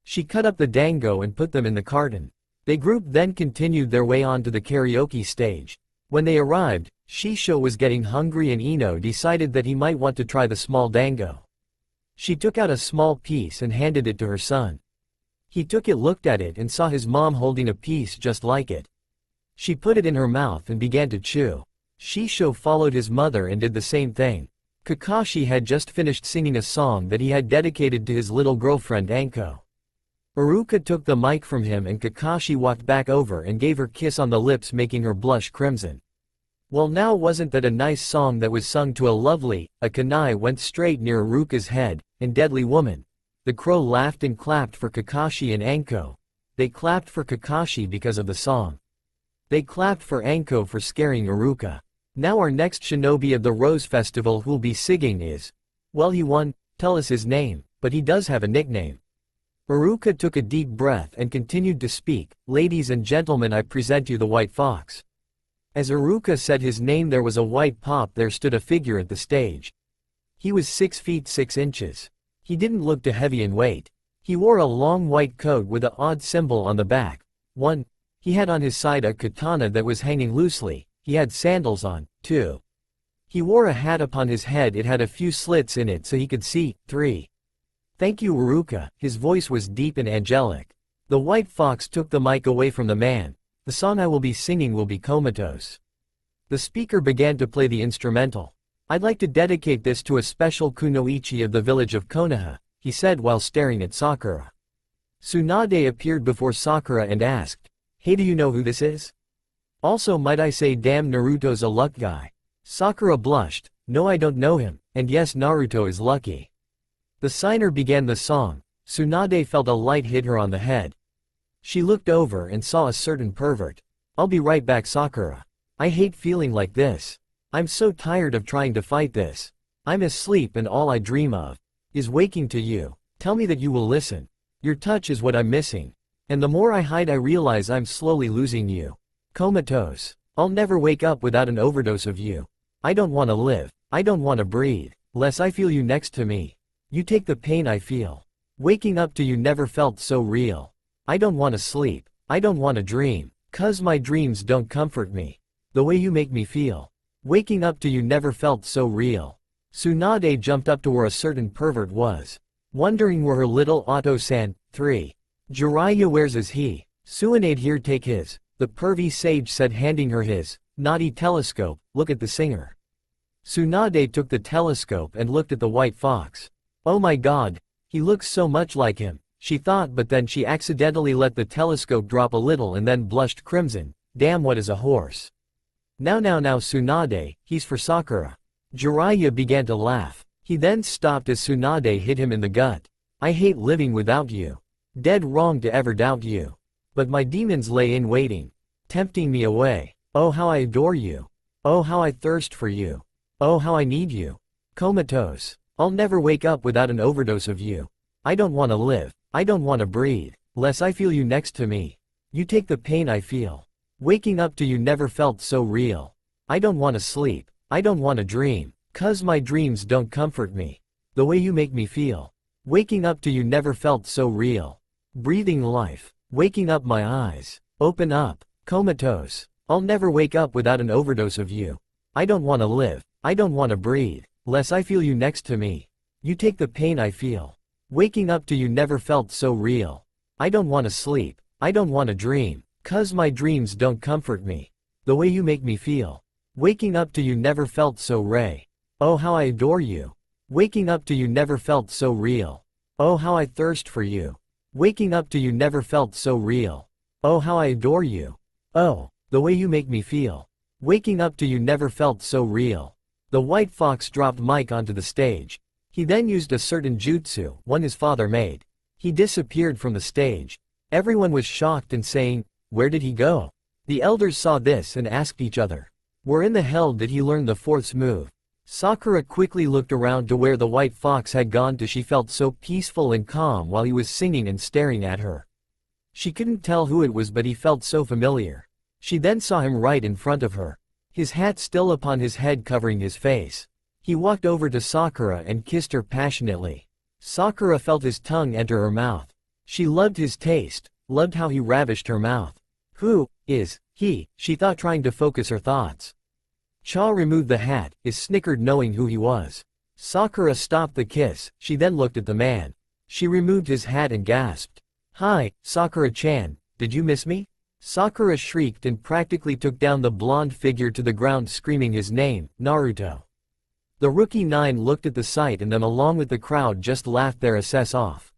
She cut up the dango and put them in the carton. The group then continued their way on to the karaoke stage. When they arrived, Shisho was getting hungry and Ino decided that he might want to try the small dango. She took out a small piece and handed it to her son. He took it, looked at it and saw his mom holding a piece just like it. She put it in her mouth and began to chew. Shisho followed his mother and did the same thing. Kakashi had just finished singing a song that he had dedicated to his little girlfriend Anko. Iruka took the mic from him and Kakashi walked back over and gave her a kiss on the lips, making her blush crimson. Well, now wasn't that a nice song that was sung to a lovely? A kunai went straight near Iruka's head, and deadly woman. The crow laughed and clapped for Kakashi and Anko. They clapped for Kakashi because of the song. They clapped for Anko for scaring Iruka. Now our next shinobi of the Rose Festival who'll be singing is, well, he won, tell us his name, but he does have a nickname. Iruka took a deep breath and continued to speak. "Ladies and gentlemen, I present you the White Fox." As Iruka said his name, there was a white pop. There stood a figure at the stage. He was 6 feet 6 inches. He didn't look too heavy in weight. He wore a long white coat with an odd symbol on the back. 1. He had on his side a katana that was hanging loosely. He had sandals on. 2. He wore a hat upon his head. It had a few slits in it so he could see. 3. Thank you, Uruka. His voice was deep and angelic. The white fox took the mic away from the man. The song I will be singing will be comatose. The speaker began to play the instrumental. I'd like to dedicate this to a special kunoichi of the village of Konoha, he said while staring at Sakura. Tsunade appeared before Sakura and asked, hey, do you know who this is? Also, might I say, damn, Naruto's a luck guy. Sakura blushed, no, I don't know him, and yes, Naruto is lucky. The signer began the song. Tsunade felt a light hit her on the head. She looked over and saw a certain pervert. I'll be right back, Sakura. I hate feeling like this. I'm so tired of trying to fight this. I'm asleep and all I dream of is waking to you. Tell me that you will listen. Your touch is what I'm missing. And the more I hide, I realize I'm slowly losing you. Comatose. I'll never wake up without an overdose of you. I don't want to live. I don't want to breathe. Less I feel you next to me. You take the pain I feel. Waking up to you never felt so real. I don't want to sleep. I don't want to dream. 'Cause my dreams don't comfort me. The way you make me feel. Waking up to you never felt so real. Tsunade jumped up to where a certain pervert was. Wondering where her little Otto-san. 3. Jiraiya, where's is he? Tsunade, here, take his. The pervy sage said, handing her his naughty telescope. Look at the singer. Tsunade took the telescope and looked at the white fox. Oh my god, he looks so much like him, she thought, but then she accidentally let the telescope drop a little and then blushed crimson. Damn, what is a horse? Now Tsunade, he's for Sakura. Jiraiya began to laugh. He then stopped as Tsunade hit him in the gut. I hate living without you. Dead wrong to ever doubt you. But my demons lay in waiting, tempting me away. Oh, how I adore you. Oh, how I thirst for you. Oh, how I need you. Comatose. I'll never wake up without an overdose of you. I don't want to live. I don't want to breathe. Less I feel you next to me. You take the pain I feel. Waking up to you never felt so real. I don't want to sleep. I don't want to dream. 'Cause my dreams don't comfort me. The way you make me feel. Waking up to you never felt so real. Breathing life. Waking up, my eyes open up. Comatose. I'll never wake up without an overdose of you. I don't want to live. I don't want to breathe. Less I feel you next to me. You take the pain I feel. Waking up to you never felt so real. I don't want to sleep. I don't want to dream. 'Cause my dreams don't comfort me. The way you make me feel. Waking up to you never felt so ray. Oh, how I adore you. Waking up to you never felt so real. Oh, how I thirst for you. Waking up to you never felt so real. Oh, how I adore you. Oh, the way you make me feel. Waking up to you never felt so real. The white fox dropped Mike onto the stage. He then used a certain jutsu, one his father made. He disappeared from the stage. Everyone was shocked and saying, where did he go? The elders saw this and asked each other, where in the hell did he learn the fourth move? Sakura quickly looked around to where the white fox had gone to. She felt so peaceful and calm while he was singing and staring at her. She couldn't tell who it was, but he felt so familiar. She then saw him right in front of her. His hat still upon his head covering his face. He walked over to Sakura and kissed her passionately. Sakura felt his tongue enter her mouth. She loved his taste, loved how he ravished her mouth. Who is he? She thought, trying to focus her thoughts. Cha removed the hat, snickered knowing who he was. Sakura stopped the kiss. She then looked at the man. She removed his hat and gasped. Hi, Sakura-chan, did you miss me? Sakura shrieked and practically took down the blonde figure to the ground, screaming his name, Naruto. The Rookie 9 looked at the sight and then, along with the crowd, just laughed their asses off.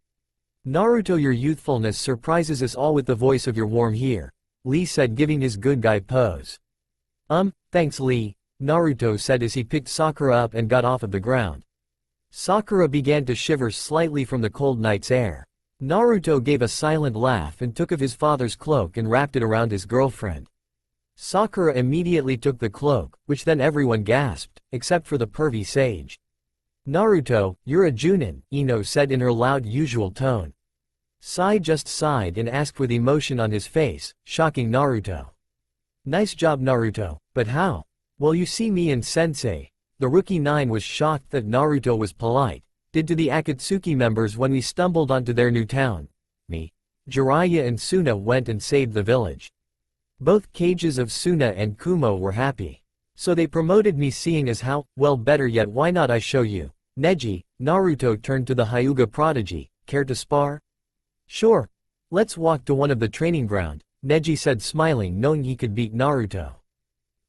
Naruto, your youthfulness surprises us all with the voice of your warm here, Lee said, giving his good guy pose. Thanks Lee, Naruto said as he picked Sakura up and got off of the ground. Sakura began to shiver slightly from the cold night's air. Naruto gave a silent laugh and took of his father's cloak and wrapped it around his girlfriend. Sakura immediately took the cloak, which then everyone gasped, except for the pervy sage. Naruto, you're a Junin, Ino said in her loud usual tone. Sai just sighed and asked with emotion on his face, shocking Naruto. Nice job, Naruto, but how? Well, you see, me and Sensei, the Rookie 9 was shocked that Naruto was polite, did to the Akatsuki members when we stumbled onto their new town. Me, Jiraiya and Suna went and saved the village. Both cages of Suna and Kumo were happy. So they promoted me, seeing as how, well, better yet, why not I show you? Neji, Naruto turned to the Hyuga prodigy. Care to spar? Sure. Let's walk to one of the training ground, Neji said, smiling, knowing he could beat Naruto.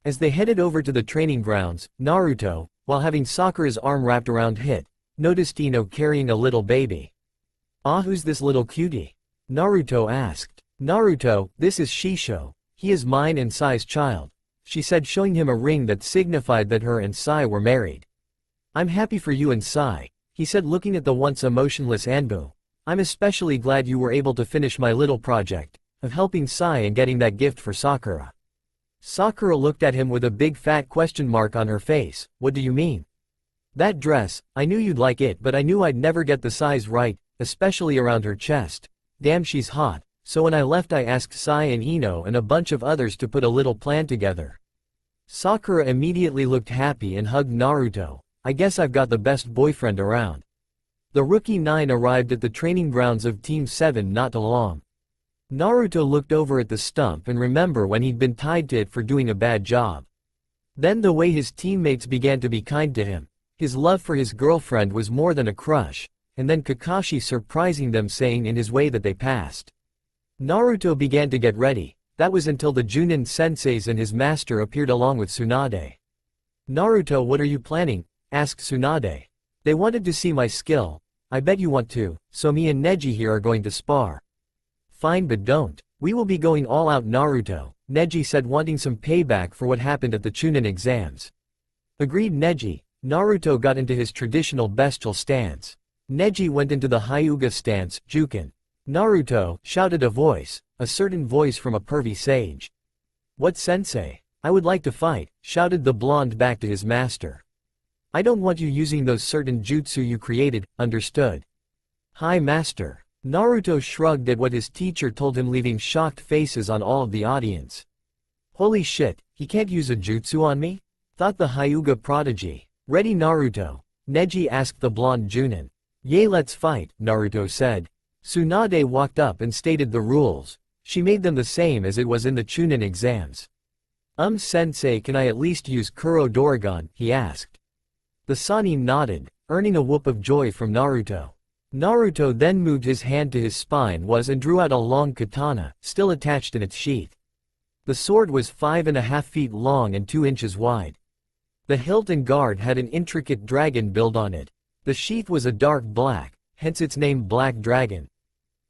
As they headed over to the training grounds, Naruto, while having Sakura's arm wrapped around Hit, noticed Ino carrying a little baby. Ah, who's this little cutie? Naruto asked. Naruto, this is Shisho. He is mine and Sai's child, she said, showing him a ring that signified that her and Sai were married. I'm happy for you and Sai, he said, looking at the once emotionless Anbu. I'm especially glad you were able to finish my little project of helping Sai and getting that gift for Sakura. Sakura looked at him with a big fat question mark on her face. What do you mean? That dress, I knew you'd like it, but I knew I'd never get the size right, especially around her chest. Damn, she's hot. So when I left I asked Sai and Ino and a bunch of others to put a little plan together. Sakura immediately looked happy and hugged Naruto. I guess I've got the best boyfriend around. The Rookie 9 arrived at the training grounds of Team 7 not too long. Naruto looked over at the stump and remembered when he'd been tied to it for doing a bad job. Then the way his teammates began to be kind to him. His love for his girlfriend was more than a crush, and then Kakashi surprising them, saying in his way that they passed. Naruto began to get ready. That was until the Junin senseis and his master appeared along with Tsunade. Naruto, what are you planning? Asked Tsunade. They wanted to see my skill. I bet you want to, so me and Neji here are going to spar. Fine, but don't. We will be going all out, Naruto, Neji said, wanting some payback for what happened at the Chunin exams. Agreed, Neji. Naruto got into his traditional bestial stance. Neji went into the Hyuga stance, Jukin. Naruto, shouted a certain voice from a pervy sage. What, sensei? I would like to fight, shouted the blonde back to his master. I don't want you using those certain jutsu you created, understood? Hi, master. Naruto shrugged at what his teacher told him, leaving shocked faces on all of the audience. Holy shit, he can't use a jutsu on me? Thought the Hyuga prodigy. Ready, Naruto? Neji asked the blonde Junin. Yay, let's fight, Naruto said. Tsunade walked up and stated the rules. She made them the same as it was in the Chunin exams. Sensei, can I at least use Kuro Doragon, he asked. The Sannin nodded, earning a whoop of joy from Naruto. Naruto then moved his hand to his spine and drew out a long katana, still attached in its sheath. The sword was 5.5 feet long and 2 inches wide. The hilt and guard had an intricate dragon build on it. The sheath was a dark black, hence its name, Black Dragon.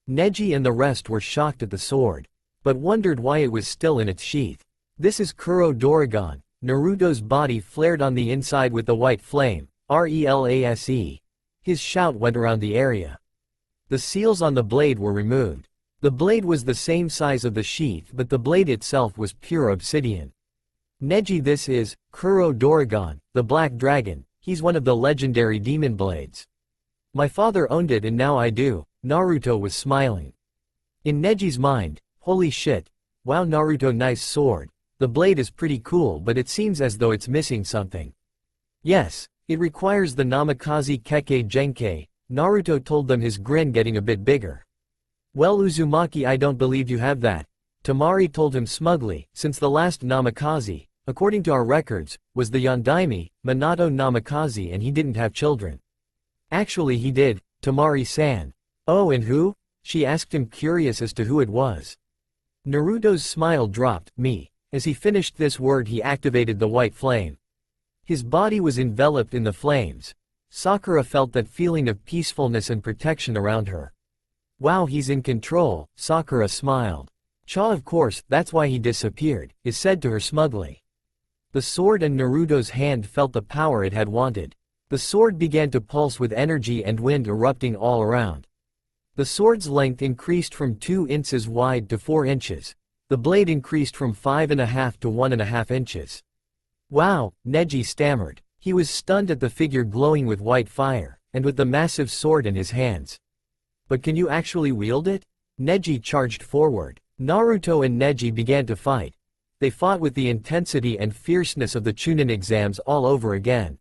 Neji and the rest were shocked at the sword, but wondered why it was still in its sheath. This is Kuro Doragon. Naruto's body flared on the inside with the white flame, RELASE. His shout went around the area. The seals on the blade were removed. The blade was the same size of the sheath, but the blade itself was pure obsidian. Neji, this is Kuro Doragon, the Black Dragon. He's one of the legendary demon blades. My father owned it and now I do. Naruto was smiling. In Neji's mind, holy shit. Wow, Naruto, nice sword. The blade is pretty cool, but it seems as though it's missing something. Yes, it requires the Namikaze Kekkei Genkei, Naruto told them, his grin getting a bit bigger. Well, Uzumaki, I don't believe you have that. Temari told him smugly, since the last Namikaze, according to our records, was the Yondaime, Minato Namikaze, and he didn't have children. Actually he did, Temari-san. Oh, and who? She asked him, curious as to who it was. Naruto's smile dropped, me. As he finished this word he activated the white flame. His body was enveloped in the flames. Sakura felt that feeling of peacefulness and protection around her. Wow, he's in control, Sakura smiled. Cha, of course, that's why he disappeared, is said to her smugly. The sword and Naruto's hand felt the power it had wanted. The sword began to pulse with energy and wind erupting all around. The sword's length increased from 2 inches wide to 4 inches. The blade increased from 5.5 to 1.5 inches. Wow, Neji stammered. He was stunned at the figure glowing with white fire, and with the massive sword in his hands. But can you actually wield it? Neji charged forward. Naruto and Neji began to fight. They fought with the intensity and fierceness of the Chunin exams all over again.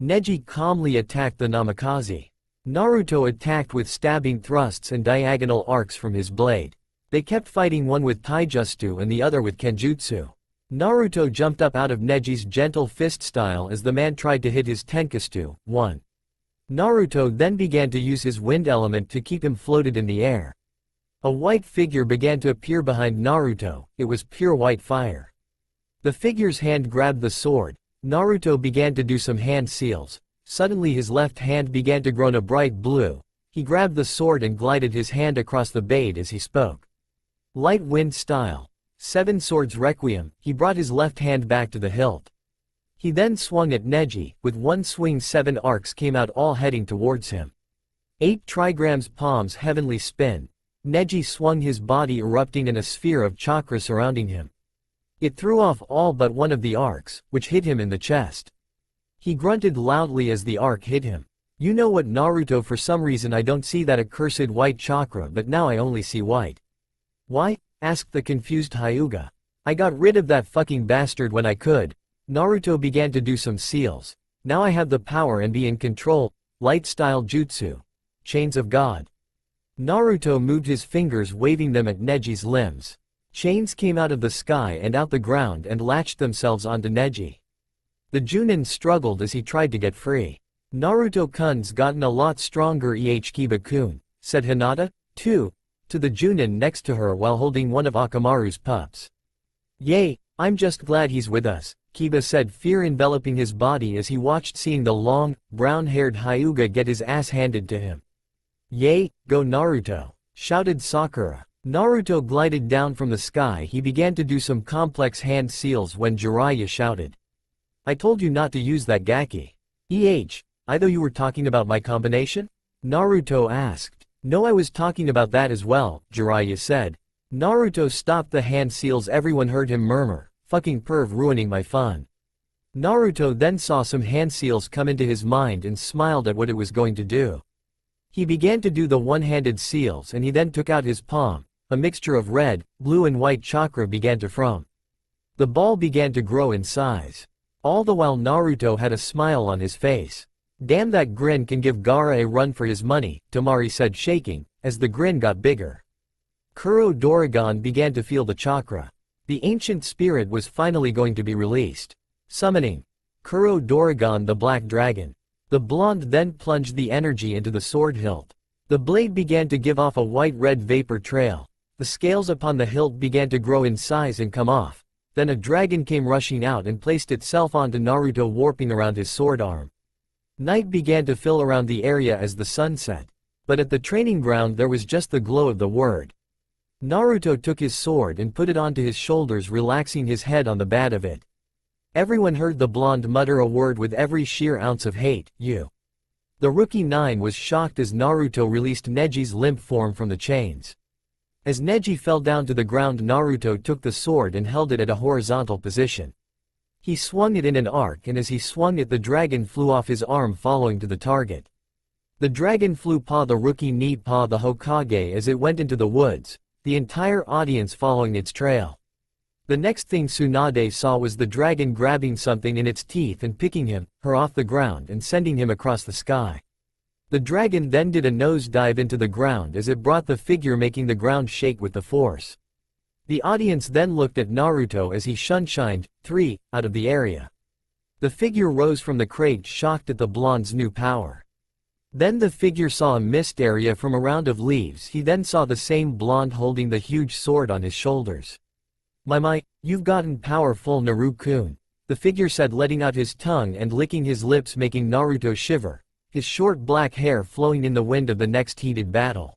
Neji calmly attacked the Namikaze. Naruto attacked with stabbing thrusts and diagonal arcs from his blade. They kept fighting, one with taijutsu and the other with kenjutsu. Naruto jumped up out of Neji's gentle fist style as the man tried to hit his Tenkaichi. 1. Naruto then began to use his wind element to keep him floated in the air. A white figure began to appear behind Naruto. It was pure white fire. The figure's hand grabbed the sword. Naruto began to do some hand seals. Suddenly his left hand began to grow a bright blue. He grabbed the sword and glided his hand across the blade as he spoke. Light wind style. 7 swords requiem. He brought his left hand back to the hilt. He then swung at Neji. With one swing 7 arcs came out, all heading towards him. 8 trigrams palms heavenly spin. Neji swung his body, erupting in a sphere of chakra surrounding him. It threw off all but one of the arcs, which hit him in the chest. He grunted loudly as the arc hit him. You know what, Naruto, for some reason I don't see that accursed white chakra, but now I only see white. Why? Asked the confused Hyuga. I got rid of that fucking bastard when I could. Naruto began to do some seals. Now I have the power and be in control. Light style jutsu. Chains of God. Naruto moved his fingers, waving them at Neji's limbs. Chains came out of the sky and out the ground and latched themselves onto Neji. The Junin struggled as he tried to get free. Naruto-kun's gotten a lot stronger, Kiba-kun, said Hinata, too, to the Junin next to her while holding one of Akamaru's pups. Yay, I'm just glad he's with us, Kiba said, fear enveloping his body as he watched seeing the long, brown-haired Hyuga get his ass handed to him. Yay, go Naruto, shouted Sakura. Naruto glided down from the sky. He began to do some complex hand seals when Jiraiya shouted. I told you not to use that gaki. I thought you were talking about my combination? Naruto asked. No, I was talking about that as well, Jiraiya said. Naruto stopped the hand seals. Everyone heard him murmur, fucking perv, ruining my fun. Naruto then saw some hand seals come into his mind and smiled at what it was going to do. He began to do the one-handed seals and he then took out his palm. A mixture of red, blue and white chakra began to form. The ball began to grow in size. All the while Naruto had a smile on his face. Damn, that grin can give Gaara a run for his money, Temari said, shaking, as the grin got bigger. Kuro Doragon began to feel the chakra. The ancient spirit was finally going to be released. Summoning Kuro Doragon, the black dragon. The blonde then plunged the energy into the sword hilt. The blade began to give off a white-red vapor trail. The scales upon the hilt began to grow in size and come off. Then a dragon came rushing out and placed itself onto Naruto, warping around his sword arm. Night began to fill around the area as the sun set. But at the training ground there was just the glow of the word. Naruto took his sword and put it onto his shoulders, relaxing his head on the bat of it. Everyone heard the blonde mutter a word with every sheer ounce of hate, you. The rookie 9 was shocked as Naruto released Neji's limp form from the chains. As Neji fell down to the ground, Naruto took the sword and held it at a horizontal position. He swung it in an arc, and as he swung it, the dragon flew off his arm, following to the target. The dragon flew pa the rookie knee pa the Hokage as it went into the woods, the entire audience following its trail. The next thing Tsunade saw was the dragon grabbing something in its teeth and picking her off the ground and sending him across the sky. The dragon then did a nosedive into the ground as it brought the figure, making the ground shake with the force. The audience then looked at Naruto as he shunshined, 3, out of the area. The figure rose from the crate, shocked at the blonde's new power. Then the figure saw a mist area from a round of leaves. He then saw the same blonde holding the huge sword on his shoulders. My, you've gotten powerful, Naruto-kun, the figure said, letting out his tongue and licking his lips, making Naruto shiver, his short black hair flowing in the wind of the next heated battle.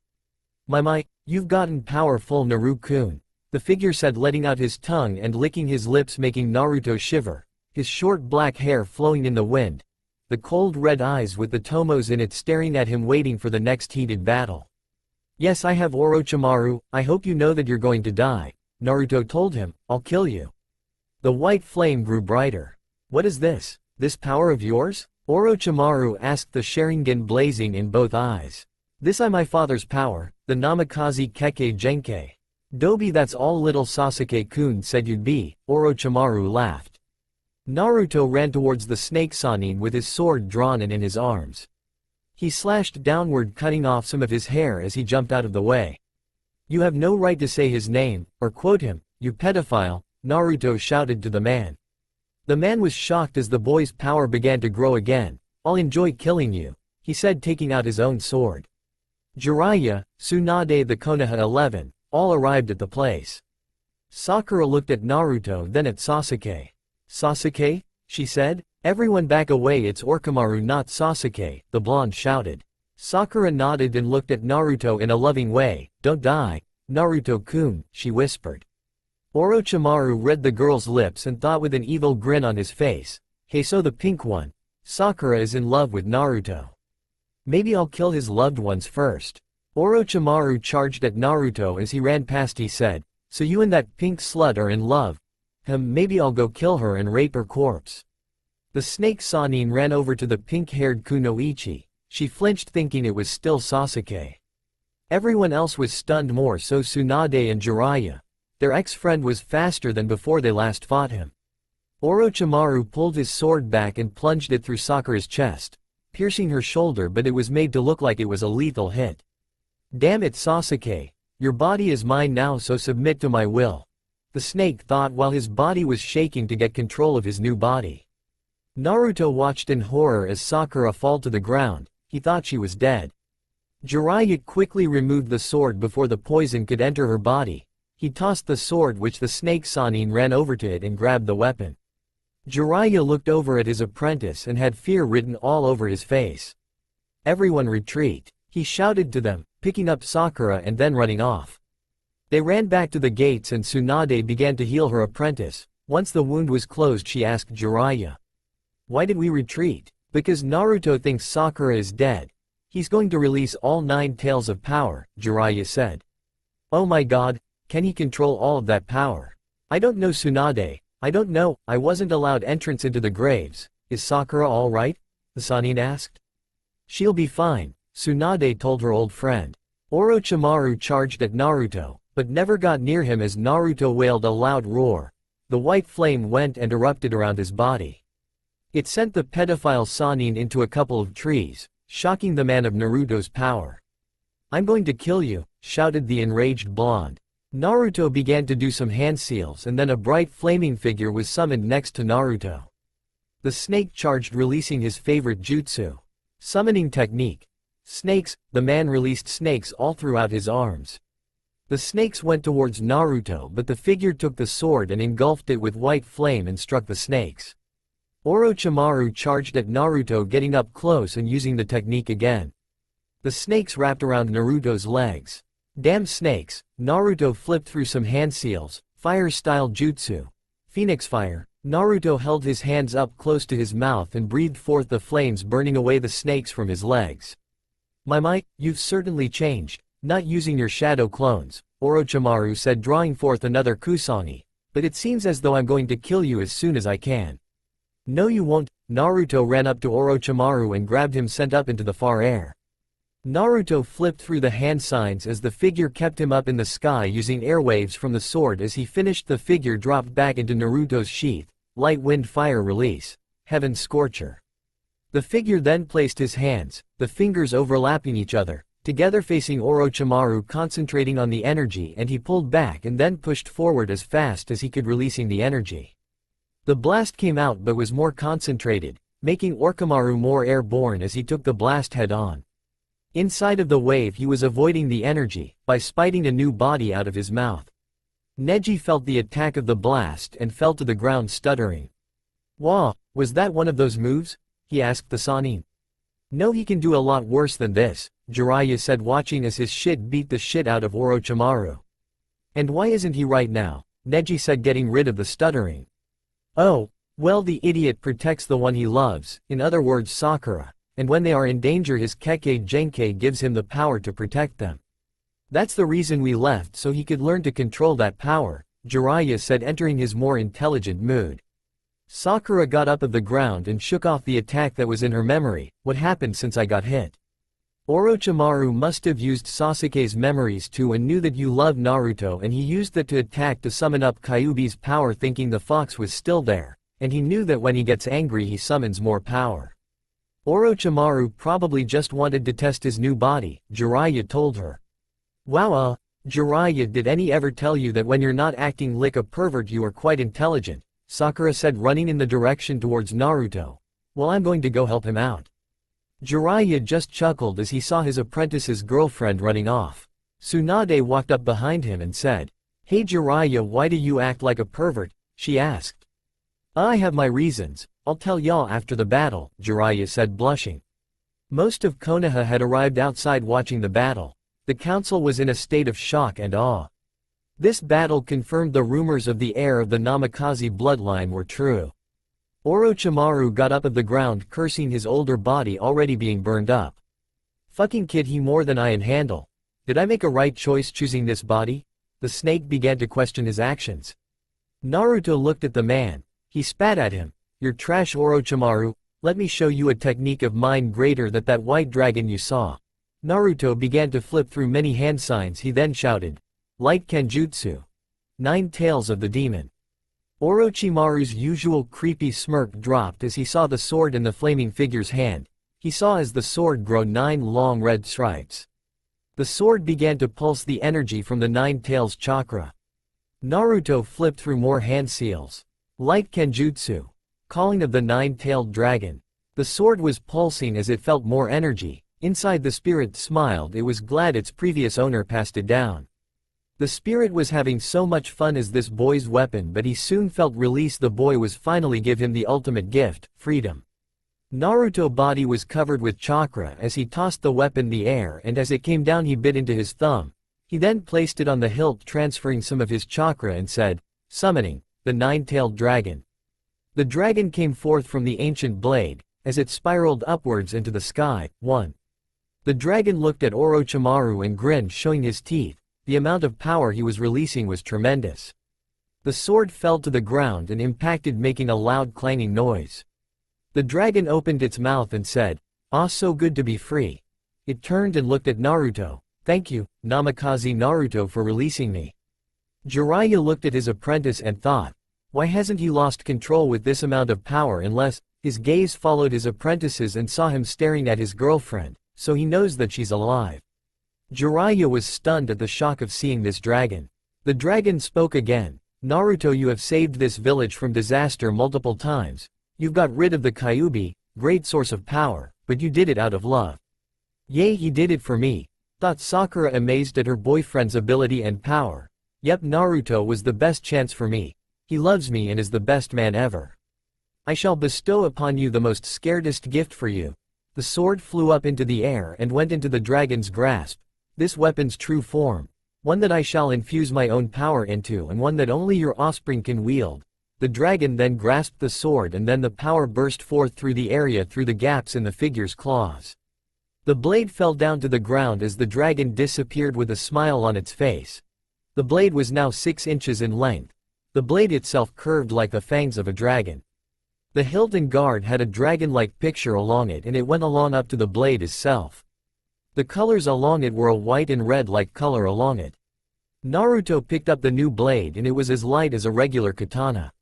My, you've gotten powerful, Naruto-kun, the figure said, letting out his tongue and licking his lips, making Naruto shiver, his short black hair flowing in the wind, the cold red eyes with the tomos in it staring at him, waiting for the next heated battle. Yes, I have Orochimaru, I hope you know that you're going to die, Naruto told him, I'll kill you. The white flame grew brighter. What is this power of yours? Orochimaru asked, the Sharingan blazing in both eyes. This my father's power, the Namikaze Keke Genkai. Dobi, that's all little Sasuke-kun said you'd be, Orochimaru laughed. Naruto ran towards the snake Sannin with his sword drawn and in his arms. He slashed downward, cutting off some of his hair as he jumped out of the way. You have no right to say his name, or quote him, you pedophile, Naruto shouted to the man. The man was shocked as the boy's power began to grow again. I'll enjoy killing you, he said, taking out his own sword. Jiraiya, Tsunade, the Konoha 11, all arrived at the place. Sakura looked at Naruto, then at Sasuke. Sasuke? She said. Everyone back away, it's Orochimaru, not Sasuke, the blonde shouted. Sakura nodded and looked at Naruto in a loving way. Don't die, Naruto-kun, she whispered. Orochimaru read the girl's lips and thought with an evil grin on his face. Hey, so the pink one. Sakura is in love with Naruto. Maybe I'll kill his loved ones first. Orochimaru charged at Naruto as he ran past. He said, so you and that pink slut are in love? Maybe I'll go kill her and rape her corpse. The snake Sannin ran over to the pink-haired Kunoichi. She flinched, thinking it was still Sasuke. Everyone else was stunned, more so Tsunade and Jiraiya. Their ex-friend was faster than before they last fought him. Orochimaru pulled his sword back and plunged it through Sakura's chest, piercing her shoulder, but it was made to look like it was a lethal hit. Damn it, Sasuke. Your body is mine now, so submit to my will, the snake thought while his body was shaking to get control of his new body. Naruto watched in horror as Sakura fall to the ground. He thought she was dead. Jiraiya quickly removed the sword before the poison could enter her body. He tossed the sword, which the snake Sannin ran over to it and grabbed the weapon. Jiraiya looked over at his apprentice and had fear written all over his face. Everyone retreat, he shouted to them, picking up Sakura and then running off. They ran back to the gates and Tsunade began to heal her apprentice. Once the wound was closed, she asked Jiraiya, why did we retreat? Because Naruto thinks Sakura is dead. He's going to release all 9 tails of power, Jiraiya said. Oh my god, can he control all of that power? I don't know, Tsunade. I don't know, I wasn't allowed entrance into the graves. Is Sakura alright? The Sannin asked. She'll be fine, Tsunade told her old friend. Orochimaru charged at Naruto, but never got near him as Naruto wailed a loud roar. The white flame went and erupted around his body. It sent the pedophile Sannin into a couple of trees, shocking the man of Naruto's power. I'm going to kill you, shouted the enraged blonde. Naruto began to do some hand seals, and then a bright flaming figure was summoned next to Naruto. The snake charged, releasing his favorite jutsu. Summoning technique. Snakes, the man released snakes all throughout his arms. The snakes went towards Naruto, but the figure took the sword and engulfed it with white flame and struck the snakes. Orochimaru charged at Naruto, getting up close and using the technique again. The snakes wrapped around Naruto's legs. Damn snakes, Naruto flipped through some hand seals, fire-style jutsu. Phoenix fire. Naruto held his hands up close to his mouth and breathed forth the flames, burning away the snakes from his legs. My, you've certainly changed, not using your shadow clones, Orochimaru said, drawing forth another kusanagi. But it seems as though I'm going to kill you as soon as I can. No you won't, Naruto ran up to Orochimaru and grabbed him, sent up into the far air. Naruto flipped through the hand signs as the figure kept him up in the sky, using airwaves from the sword. As he finished, the figure dropped back into Naruto's sheath. Light wind fire release. Heaven scorcher. The figure then placed his hands, the fingers overlapping each other, together facing Orochimaru, concentrating on the energy, and he pulled back and then pushed forward as fast as he could, releasing the energy. The blast came out but was more concentrated, making Orochimaru more airborne as he took the blast head on. Inside of the wave, he was avoiding the energy by spiting a new body out of his mouth. Neji felt the attack of the blast and fell to the ground, stuttering. Wah, was that one of those moves? He asked the Sannin. No, he can do a lot worse than this, Jiraiya said, watching as his shit beat the shit out of Orochimaru. And why isn't he right now? Neji said, getting rid of the stuttering. Oh, well, the idiot protects the one he loves, in other words Sakura, and when they are in danger his Kekkei Genkai gives him the power to protect them. That's the reason we left, so he could learn to control that power, Jiraiya said, entering his more intelligent mood. Sakura got up of the ground and shook off the attack that was in her memory. What happened since I got hit? Orochimaru must have used Sasuke's memories too and knew that you love Naruto, and he used that to attack to summon up Kyuubi's power, thinking the fox was still there, and he knew that when he gets angry he summons more power. Orochimaru probably just wanted to test his new body, Jiraiya told her. Wow, Jiraiya, did any ever tell you that when you're not acting like a pervert you are quite intelligent? Sakura said, running in the direction towards Naruto. Well, I'm going to go help him out. Jiraiya just chuckled as he saw his apprentice's girlfriend running off. Tsunade walked up behind him and said, "Hey Jiraiya, why do you act like a pervert?" she asked. "I have my reasons, I'll tell y'all after the battle," Jiraiya said, blushing. Most of Konoha had arrived outside watching the battle. The council was in a state of shock and awe. This battle confirmed the rumors of the heir of the Namikaze bloodline were true. Orochimaru got up of the ground cursing his older body already being burned up. "Fucking kid, he more than I can handle. Did I make a right choice choosing this body?" The snake began to question his actions. Naruto looked at the man. He spat at him. "You're trash, Orochimaru. Let me show you a technique of mine greater than that white dragon you saw." Naruto began to flip through many hand signs. He then shouted, "Light Kenjutsu. 9 Tails of the Demon." Orochimaru's usual creepy smirk dropped as he saw the sword in the flaming figure's hand. He saw as the sword grow 9 long red stripes. The sword began to pulse the energy from the 9 Tails chakra. Naruto flipped through more hand seals. Light Kenjutsu. Calling of the 9-tailed dragon. The sword was pulsing as it felt more energy. Inside, the spirit smiled. It was glad its previous owner passed it down. The spirit was having so much fun as this boy's weapon, but he soon felt release. The boy was finally give him the ultimate gift, freedom. Naruto's body was covered with chakra as he tossed the weapon in the air, and as it came down he bit into his thumb. He then placed it on the hilt, transferring some of his chakra, and said, "Summoning the 9-tailed dragon." The dragon came forth from the ancient blade, as it spiraled upwards into the sky. 1. The dragon looked at Orochimaru and grinned, showing his teeth. The amount of power he was releasing was tremendous. The sword fell to the ground and impacted, making a loud clanging noise. The dragon opened its mouth and said, "Ah, so good to be free." It turned and looked at Naruto. "Thank you, Namikaze Naruto, for releasing me." Jiraiya looked at his apprentice and thought, why hasn't he lost control with this amount of power? Unless, his gaze followed his apprentice's and saw him staring at his girlfriend, so he knows that she's alive. Jiraiya was stunned at the shock of seeing this dragon. The dragon spoke again. "Naruto, you have saved this village from disaster multiple times. You've got rid of the Kyuubi, great source of power, but you did it out of love." "Yay, he did it for me," thought Sakura, amazed at her boyfriend's ability and power. "Yep, Naruto was the best chance for me. He loves me and is the best man ever. I shall bestow upon you the most scaredest gift for you." The sword flew up into the air and went into the dragon's grasp. "This weapon's true form. One that I shall infuse my own power into, and one that only your offspring can wield." The dragon then grasped the sword, and then the power burst forth through the area through the gaps in the figure's claws. The blade fell down to the ground as the dragon disappeared with a smile on its face. The blade was now 6 inches in length. The blade itself curved like the fangs of a dragon. The hilt and guard had a dragon-like picture along it, and it went along up to the blade itself. The colors along it were a white and red-like color along it. Naruto picked up the new blade and it was as light as a regular katana.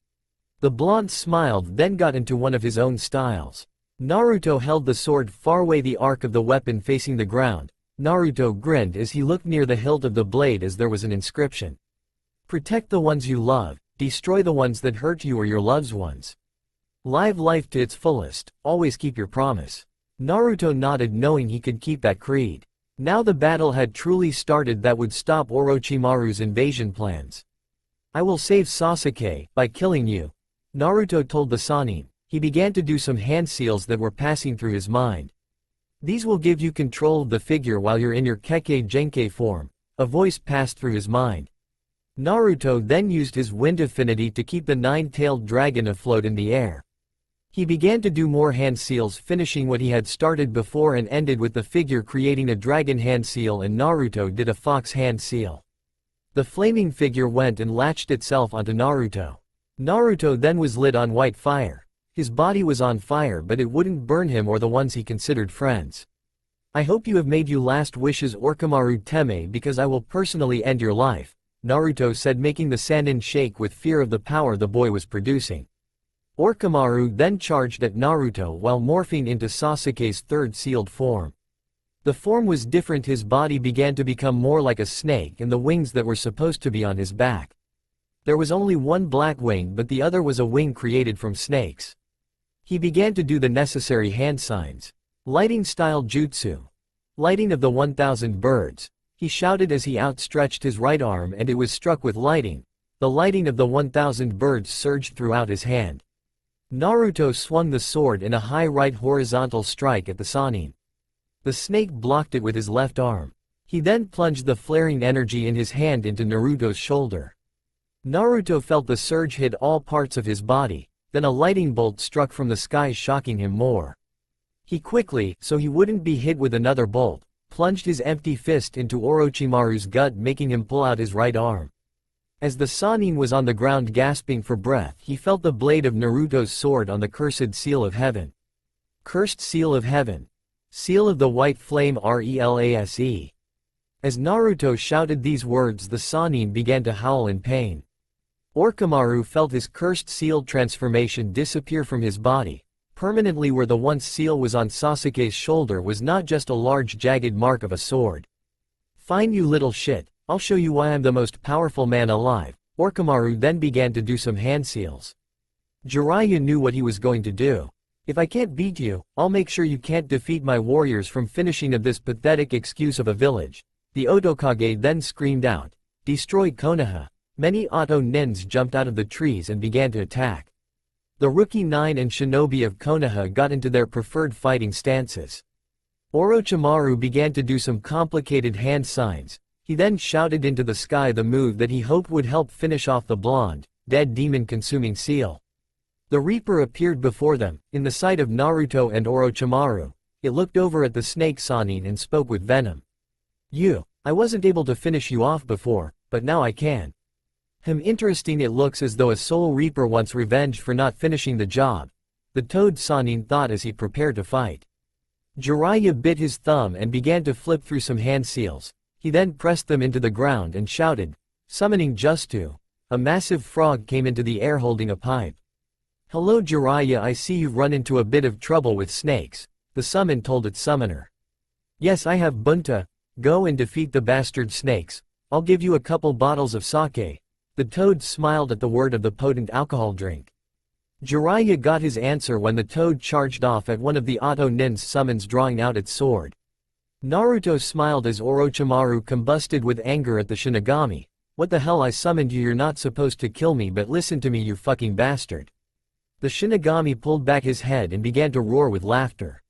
The blonde smiled, then got into one of his own styles. Naruto held the sword far away, the arc of the weapon facing the ground. Naruto grinned as he looked near the hilt of the blade as there was an inscription. "Protect the ones you love, destroy the ones that hurt you or your loved ones. Live life to its fullest, always keep your promise." Naruto nodded, knowing he could keep that creed. Now the battle had truly started that would stop Orochimaru's invasion plans. "I will save Sasuke by killing you," Naruto told the Sannin. He began to do some hand seals that were passing through his mind. "These will give you control of the figure while you're in your Kekkei Genkai form." A voice passed through his mind. Naruto then used his wind affinity to keep the 9-tailed dragon afloat in the air. He began to do more hand seals, finishing what he had started before, and ended with the figure creating a dragon hand seal, and Naruto did a fox hand seal. The flaming figure went and latched itself onto Naruto. Naruto then was lit on white fire. His body was on fire, but it wouldn't burn him or the ones he considered friends. "I hope you have made your last wishes, Orochimaru Teme, because I will personally end your life," Naruto said, making the Sannin shake with fear of the power the boy was producing. Orochimaru then charged at Naruto while morphing into Sasuke's third sealed form. The form was different. His body began to become more like a snake and the wings that were supposed to be on his back. There was only one black wing, but the other was a wing created from snakes. He began to do the necessary hand signs. Lighting style jutsu. Lighting of the 1,000 birds. He shouted as he outstretched his right arm and it was struck with lighting. The lighting of the 1,000 birds surged throughout his hand. Naruto swung the sword in a high right horizontal strike at the Sannin. The snake blocked it with his left arm. He then plunged the flaring energy in his hand into Naruto's shoulder. Naruto felt the surge hit all parts of his body, then a lightning bolt struck from the sky, shocking him more. He quickly, so he wouldn't be hit with another bolt, plunged his empty fist into Orochimaru's gut, making him pull out his right arm. As the Sannin was on the ground gasping for breath, he felt the blade of Naruto's sword on the cursed seal of heaven. Cursed seal of heaven. Seal of the white flame relase. As Naruto shouted these words, the Sannin began to howl in pain. Orochimaru felt his cursed seal transformation disappear from his body. Permanently where the once seal was on Sasuke's shoulder was not just a large jagged mark of a sword. Fine, you little shit, I'll show you why I'm the most powerful man alive. Orochimaru then began to do some hand seals. Jiraiya knew what he was going to do. If I can't beat you, I'll make sure you can't defeat my warriors. From finishing of this pathetic excuse of a village, the Otokage then screamed out, "Destroy Konoha!" Many Oto nins jumped out of the trees and began to attack. The rookie 9 and shinobi of Konoha got into their preferred fighting stances. Orochimaru began to do some complicated hand signs. He then shouted into the sky the move that he hoped would help finish off the blonde, dead demon-consuming seal. The Reaper appeared before them, in the sight of Naruto and Orochimaru. It looked over at the snake Sannin and spoke with venom. I wasn't able to finish you off before, but now I can. Interesting. It looks as though a Soul Reaper wants revenge for not finishing the job. The Toad Sannin thought as he prepared to fight. Jiraiya bit his thumb and began to flip through some hand seals. He then pressed them into the ground and shouted, summoning Justu. A massive frog came into the air holding a pipe. Hello Jiraiya, I see you've run into a bit of trouble with snakes, the summon told its summoner. Yes, I have Bunta. Go and defeat the bastard snakes. I'll give you a couple bottles of sake. The toad smiled at the word of the potent alcohol drink. Jiraiya got his answer when the toad charged off at one of the Oto nin's summons, drawing out its sword. Naruto smiled as Orochimaru combusted with anger at the Shinigami. What the hell, I summoned you, you're not supposed to kill me, but listen to me, you fucking bastard. The Shinigami pulled back his head and began to roar with laughter.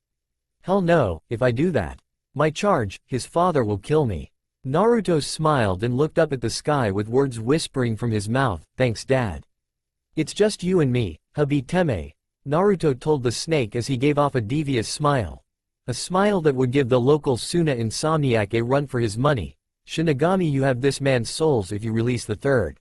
Hell no, if I do that, my charge, his father will kill me. Naruto smiled and looked up at the sky with words whispering from his mouth, thanks dad. It's just you and me, Habiteme, Naruto told the snake as he gave off a devious smile. A smile that would give the local Suna Insomniac a run for his money. Shinigami, you have this man's souls if you release the third.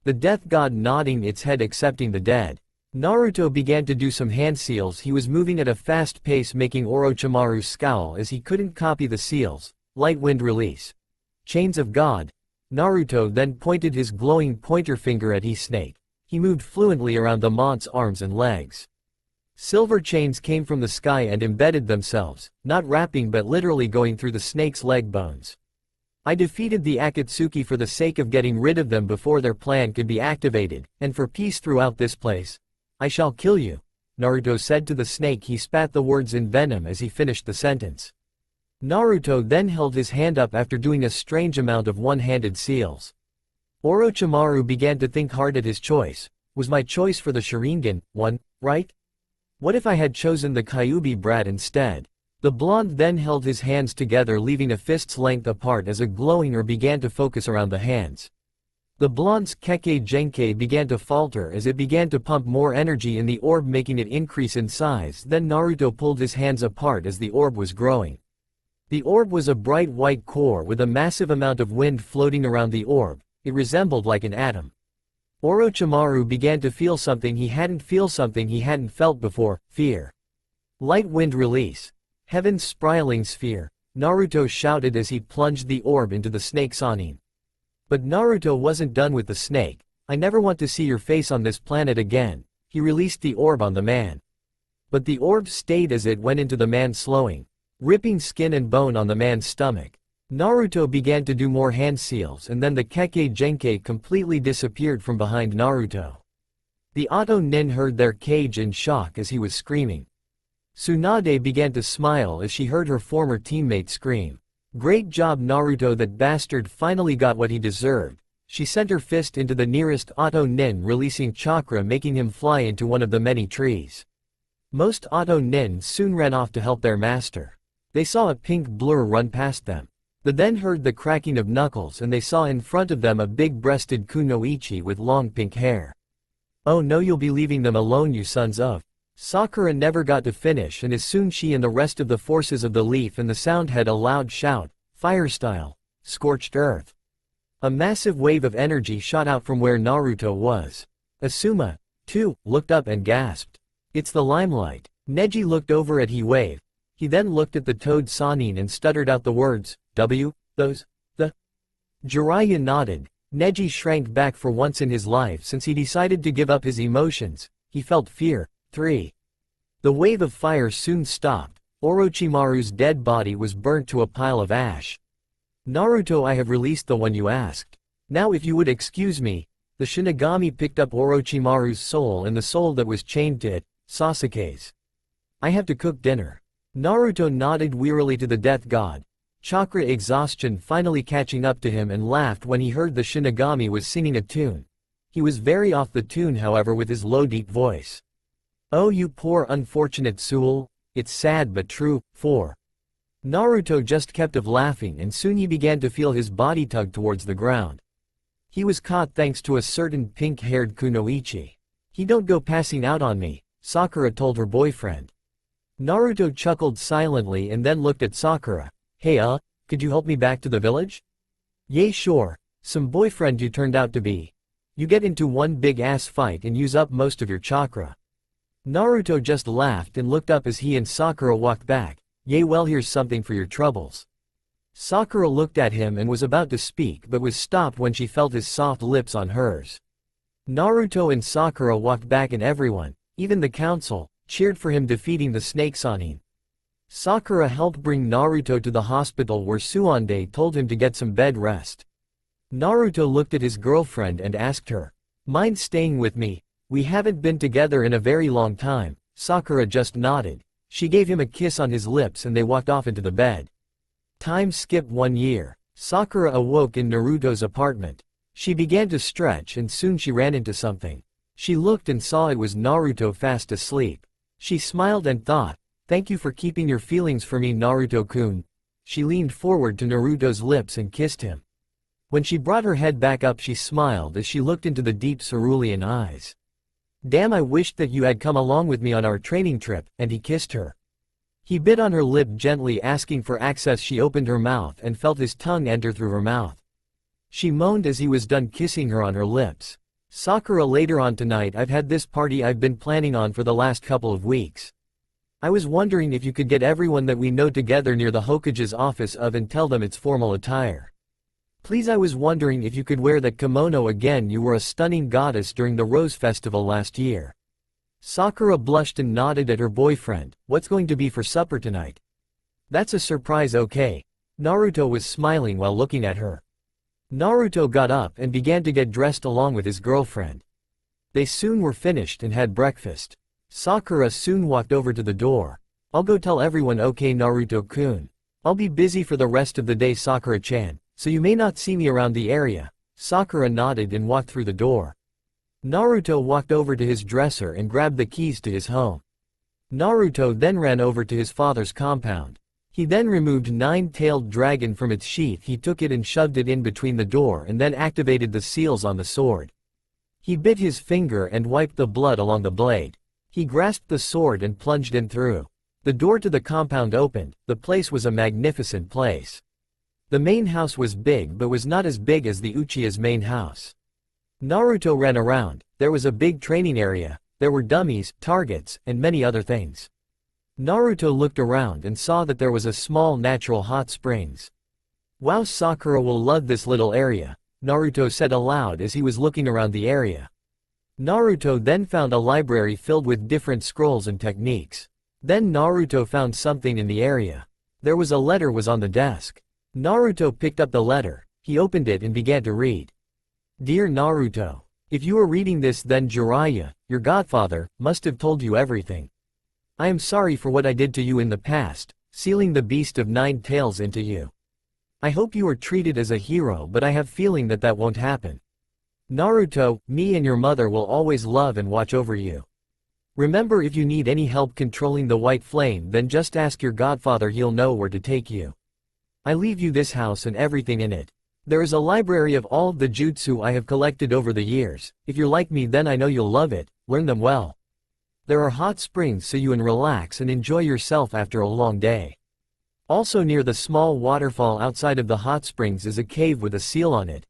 The death god nodding its head accepting the dead. Naruto began to do some hand seals. He was moving at a fast pace, making Orochimaru scowl as he couldn't copy the seals. Light wind release. Chains of God. Naruto then pointed his glowing pointer finger at his snake. He moved fluently around the mont's arms and legs. Silver chains came from the sky and embedded themselves, not wrapping but literally going through the snake's leg bones. I defeated the Akatsuki for the sake of getting rid of them before their plan could be activated, and for peace throughout this place. I shall kill you, Naruto said to the snake. He spat the words in venom as he finished the sentence. Naruto then held his hand up after doing a strange amount of one-handed seals. Orochimaru began to think hard at his choice. Was my choice for the Sharingan one, right? What if I had chosen the Kyuubi brat instead? The blonde then held his hands together, leaving a fist's length apart as a glowing orb began to focus around the hands. The blonde's Kekkei Genkei began to falter as it began to pump more energy in the orb, making it increase in size. Then Naruto pulled his hands apart as the orb was growing. The orb was a bright white core with a massive amount of wind floating around the orb. It resembled like an atom. Orochimaru began to feel something he hadn't felt before, fear. Light wind release. Heaven's spiraling sphere, Naruto shouted as he plunged the orb into the snake Sannin. But Naruto wasn't done with the snake. I never want to see your face on this planet again. He released the orb on the man. But the orb stayed as it went into the man, slowing. ripping skin and bone on the man's stomach. Naruto began to do more hand seals and then the Kekkei Genkai completely disappeared from behind Naruto. The Auto Nin heard their cage in shock as he was screaming. Tsunade began to smile as she heard her former teammate scream. Great job Naruto, that bastard finally got what he deserved. She sent her fist into the nearest Auto Nin, releasing chakra, making him fly into one of the many trees. Most Auto Nin soon ran off to help their master. They saw a pink blur run past them. They then heard the cracking of knuckles and they saw in front of them a big-breasted kunoichi with long pink hair. Oh no, you'll be leaving them alone, you sons of. Sakura never got to finish, and as soon she and the rest of the forces of the leaf and the sound had a loud shout, fire style, scorched earth. A massive wave of energy shot out from where Naruto was. Asuma, too, looked up and gasped. It's the limelight. Neji looked over at He-Wave. He then looked at the Toad Sannin and stuttered out the words, those, the. Jiraiya nodded. Neji shrank back for once in his life since he decided to give up his emotions. He felt fear. 3. The wave of fire soon stopped. Orochimaru's dead body was burnt to a pile of ash. Naruto, I have released the one you asked. Now if you would excuse me. The Shinigami picked up Orochimaru's soul and the soul that was chained to it, Sasuke's. I have to cook dinner. Naruto nodded wearily to the death god. Chakra exhaustion finally catching up to him, and laughed when he heard the Shinigami was singing a tune. He was very off the tune, however, with his low deep voice. Oh, you poor unfortunate soul, it's sad but true. 4. Naruto just kept of laughing and soon he began to feel his body tug towards the ground. He was caught thanks to a certain pink-haired kunoichi. He don't go passing out on me, Sakura told her boyfriend. Naruto chuckled silently and then looked at Sakura. Hey could you help me back to the village? Yay, sure. Some boyfriend you turned out to be. You get into one big ass fight and use up most of your chakra. Naruto just laughed and looked up as he and Sakura walked back. Yay, well, here's something for your troubles. Sakura looked at him and was about to speak but was stopped when she felt his soft lips on hers. Naruto and Sakura walked back and everyone, even the council, cheered for him defeating the Snake Sannin. Sakura helped bring Naruto to the hospital where Tsunade told him to get some bed rest. Naruto looked at his girlfriend and asked her, mind staying with me? We haven't been together in a very long time. Sakura just nodded. She gave him a kiss on his lips and they walked off into the bed. Time skipped 1 year. Sakura awoke in Naruto's apartment. She began to stretch and soon she ran into something. She looked and saw it was Naruto fast asleep. She smiled and thought, thank you for keeping your feelings for me, Naruto-kun. She leaned forward to Naruto's lips and kissed him. When she brought her head back up, she smiled as she looked into the deep cerulean eyes. Damn, I wished that you had come along with me on our training trip, and he kissed her. He bit on her lip gently, asking for access. She opened her mouth and felt his tongue enter through her mouth. She moaned as he was done kissing her on her lips. Sakura, later on tonight I've had this party I've been planning on for the last couple of weeks. I was wondering if you could get everyone that we know together near the Hokage's office and tell them it's formal attire. Please, I was wondering if you could wear that kimono again. You were a stunning goddess during the Rose Festival last year. Sakura blushed and nodded at her boyfriend. What's going to be for supper tonight? That's a surprise, okay? Naruto was smiling while looking at her. Naruto got up and began to get dressed along with his girlfriend. They soon were finished and had breakfast. Sakura soon walked over to the door. I'll go tell everyone, okay Naruto-kun. I'll be busy for the rest of the day, Sakura-chan, so you may not see me around the area. Sakura nodded and walked through the door. Naruto walked over to his dresser and grabbed the keys to his home. Naruto then ran over to his father's compound. He then removed Nine-Tailed Dragon from its sheath. He took it and shoved it in between the door and then activated the seals on the sword. He bit his finger and wiped the blood along the blade. He grasped the sword and plunged in through. The door to the compound opened. The place was a magnificent place. The main house was big but was not as big as the Uchiha's main house. Naruto ran around. There was a big training area. There were dummies, targets, and many other things. Naruto looked around and saw that there was a small natural hot springs. Wow, Sakura will love this little area, Naruto said aloud as he was looking around the area. Naruto then found a library filled with different scrolls and techniques. Then Naruto found something in the area. There was a letter was on the desk. Naruto picked up the letter, he opened it and began to read. Dear Naruto. If you are reading this then Jiraiya, your godfather, must have told you everything. I am sorry for what I did to you in the past, sealing the beast of 9 tails into you. I hope you are treated as a hero but I have feeling that that won't happen. Naruto, me and your mother will always love and watch over you. Remember if you need any help controlling the white flame then just ask your godfather, he'll know where to take you. I leave you this house and everything in it. There is a library of all the jutsu I have collected over the years. If you're like me then I know you'll love it, learn them well. There are hot springs so you can relax and enjoy yourself after a long day. Also near the small waterfall outside of the hot springs is a cave with a seal on it.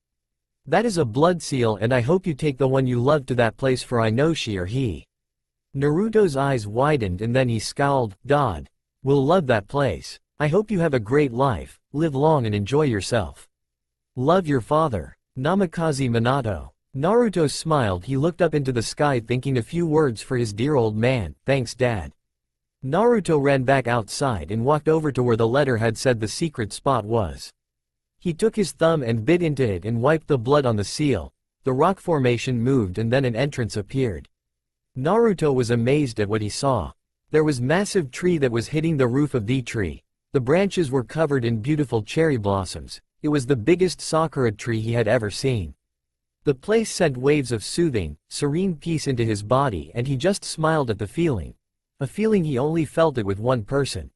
That is a blood seal and I hope you take the one you love to that place for I know she or he. Naruto's eyes widened and then he scowled, Dad. We'll love that place. I hope you have a great life, live long and enjoy yourself. Love your father. Namikaze Minato. Naruto smiled, he looked up into the sky thinking a few words for his dear old man, thanks dad. Naruto ran back outside and walked over to where the letter had said the secret spot was. He took his thumb and bit into it and wiped the blood on the seal. The rock formation moved and then an entrance appeared. Naruto was amazed at what he saw. There was massive tree that was hitting the roof of the tree. The branches were covered in beautiful cherry blossoms. It was the biggest sakura tree he had ever seen. The place sent waves of soothing, serene peace into his body and he just smiled at the feeling. A feeling he only felt it with one person.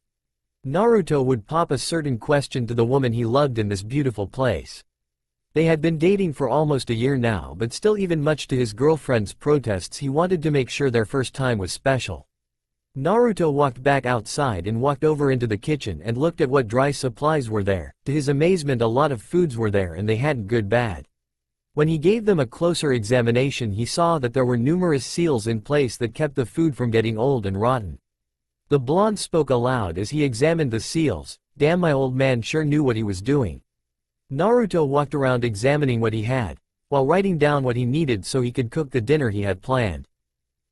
Naruto would pop a certain question to the woman he loved in this beautiful place. They had been dating for almost a year now but still even much to his girlfriend's protests he wanted to make sure their first time was special. Naruto walked back outside and walked over into the kitchen and looked at what dry supplies were there. To his amazement a lot of foods were there and they hadn't good bad. When he gave them a closer examination he saw that there were numerous seals in place that kept the food from getting old and rotten. The blonde spoke aloud as he examined the seals, damn my old man sure knew what he was doing. Naruto walked around examining what he had, while writing down what he needed so he could cook the dinner he had planned.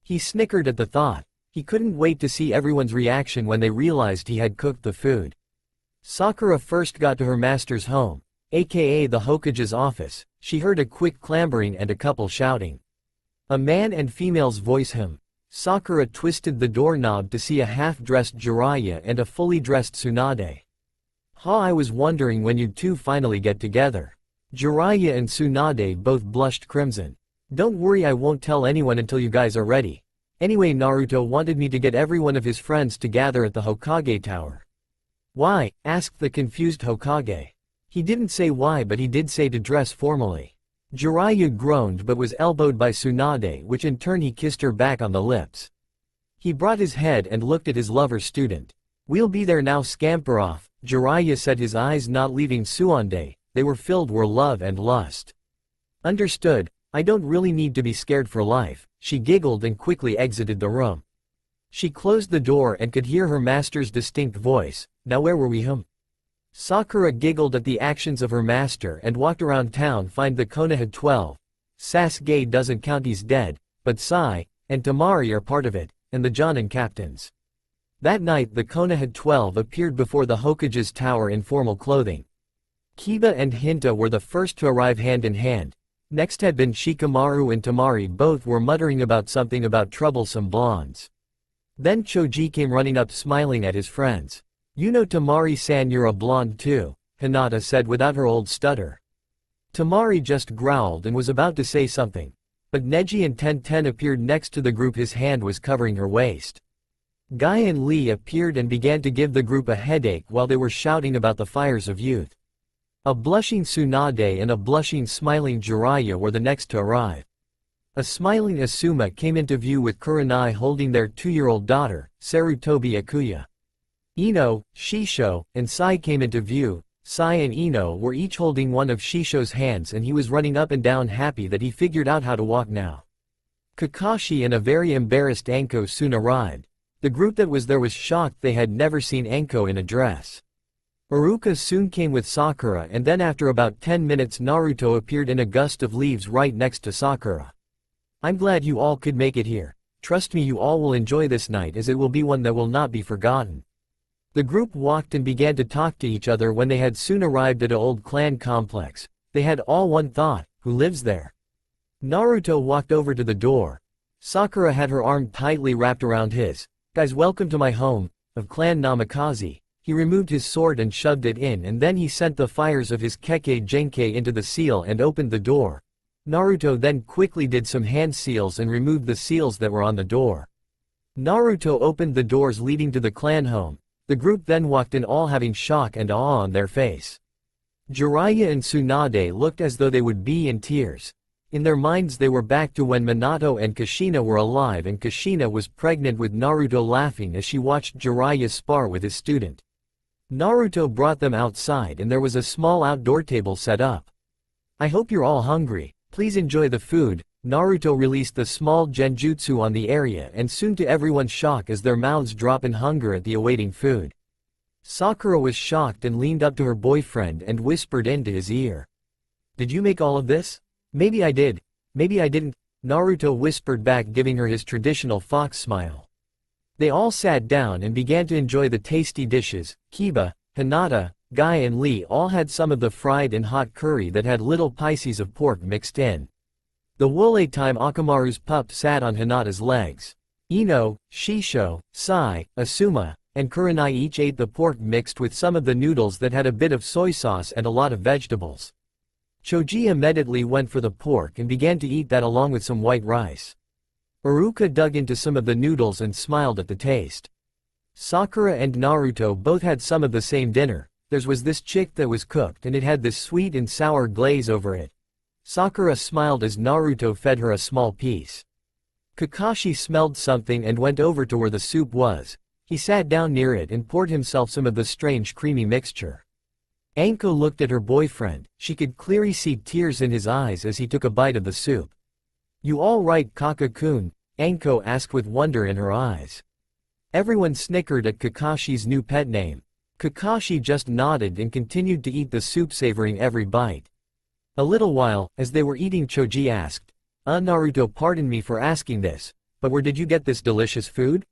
He snickered at the thought. He couldn't wait to see everyone's reaction when they realized he had cooked the food. Sakura first got to her master's home, aka the Hokage's office. She heard a quick clambering and a couple shouting. A man and female's voice him. Sakura twisted the doorknob to see a half-dressed Jiraiya and a fully dressed Tsunade. Ha, I was wondering when you'd two finally get together. Jiraiya and Tsunade both blushed crimson. Don't worry, I won't tell anyone until you guys are ready. Anyway, Naruto wanted me to get every one of his friends to gather at the Hokage Tower. Why? Asked the confused Hokage. He didn't say why but he did say to dress formally. Jiraiya groaned but was elbowed by Tsunade, which in turn he kissed her back on the lips. He brought his head and looked at his lover student. We'll be there now, scamper off, Jiraiya said, his eyes not leaving Tsunade. They were filled with love and lust. Understood, I don't really need to be scared for life, she giggled and quickly exited the room. She closed the door and could hear her master's distinct voice. Now where were we Sakura giggled at the actions of her master and walked around town. Find the Konoha 12. Sasuke doesn't count, he's dead, but Sai and Temari are part of it, and the Jonin captains. That night the Konoha 12 appeared before the Hokage's tower in formal clothing. Kiba and Hinta were the first to arrive hand in hand. Next had been Shikamaru and Temari, both were muttering about something about troublesome blondes. Then Choji came running up smiling at his friends. You know Temari-san, you're a blonde too, Hinata said without her old stutter. Temari just growled and was about to say something. But Neji and Tenten appeared next to the group, his hand was covering her waist. Guy and Lee appeared and began to give the group a headache while they were shouting about the fires of youth. A blushing Tsunade and a blushing smiling Jiraiya were the next to arrive. A smiling Asuma came into view with Kurenai holding their 2-year-old daughter, Sarutobi Akuya. Ino, Shisho, and Sai came into view. Sai and Ino were each holding one of Shisho's hands and he was running up and down happy that he figured out how to walk now. Kakashi and a very embarrassed Anko soon arrived. The group that was there was shocked, they had never seen Anko in a dress. Iruka soon came with Sakura and then after about 10 minutes Naruto appeared in a gust of leaves right next to Sakura. I'm glad you all could make it here. Trust me, you all will enjoy this night as it will be one that will not be forgotten. The group walked and began to talk to each other when they had soon arrived at an old clan complex. They had all one thought, who lives there? Naruto walked over to the door. Sakura had her arm tightly wrapped around his. Guys, welcome to my home, of Clan Namikaze. He removed his sword and shoved it in, and then he sent the fires of his Kekkei Genkei into the seal and opened the door. Naruto then quickly did some hand seals and removed the seals that were on the door. Naruto opened the doors leading to the clan home. The group then walked in, all having shock and awe on their face. Jiraiya and Tsunade looked as though they would be in tears. In their minds they were back to when Minato and Kushina were alive and Kushina was pregnant, with Naruto laughing as she watched Jiraiya spar with his student. Naruto brought them outside and there was a small outdoor table set up. I hope you're all hungry, please enjoy the food. Naruto released the small genjutsu on the area, and soon to everyone's shock as their mouths drop in hunger at the awaiting food. Sakura was shocked and leaned up to her boyfriend and whispered into his ear. Did you make all of this? Maybe I did, maybe I didn't, Naruto whispered back, giving her his traditional fox smile. They all sat down and began to enjoy the tasty dishes. Kiba, Hinata, Guy and Lee all had some of the fried and hot curry that had little pieces of pork mixed in. The whole time Akamaru's pup sat on Hinata's legs. Ino, Shisho, Sai, Asuma, and Kurenai each ate the pork mixed with some of the noodles that had a bit of soy sauce and a lot of vegetables. Choji immediately went for the pork and began to eat that along with some white rice. Iruka dug into some of the noodles and smiled at the taste. Sakura and Naruto both had some of the same dinner. Theirs was this chick that was cooked and it had this sweet and sour glaze over it. Sakura smiled as Naruto fed her a small piece. Kakashi smelled something and went over to where the soup was. He sat down near it and poured himself some of the strange creamy mixture. Anko looked at her boyfriend. She could clearly see tears in his eyes as he took a bite of the soup. You all right, Kaka-kun? Anko asked with wonder in her eyes. Everyone snickered at Kakashi's new pet name. Kakashi just nodded and continued to eat the soup, savoring every bite. A little while, as they were eating, Choji asked, Naruto, pardon me for asking this, but where did you get this delicious food?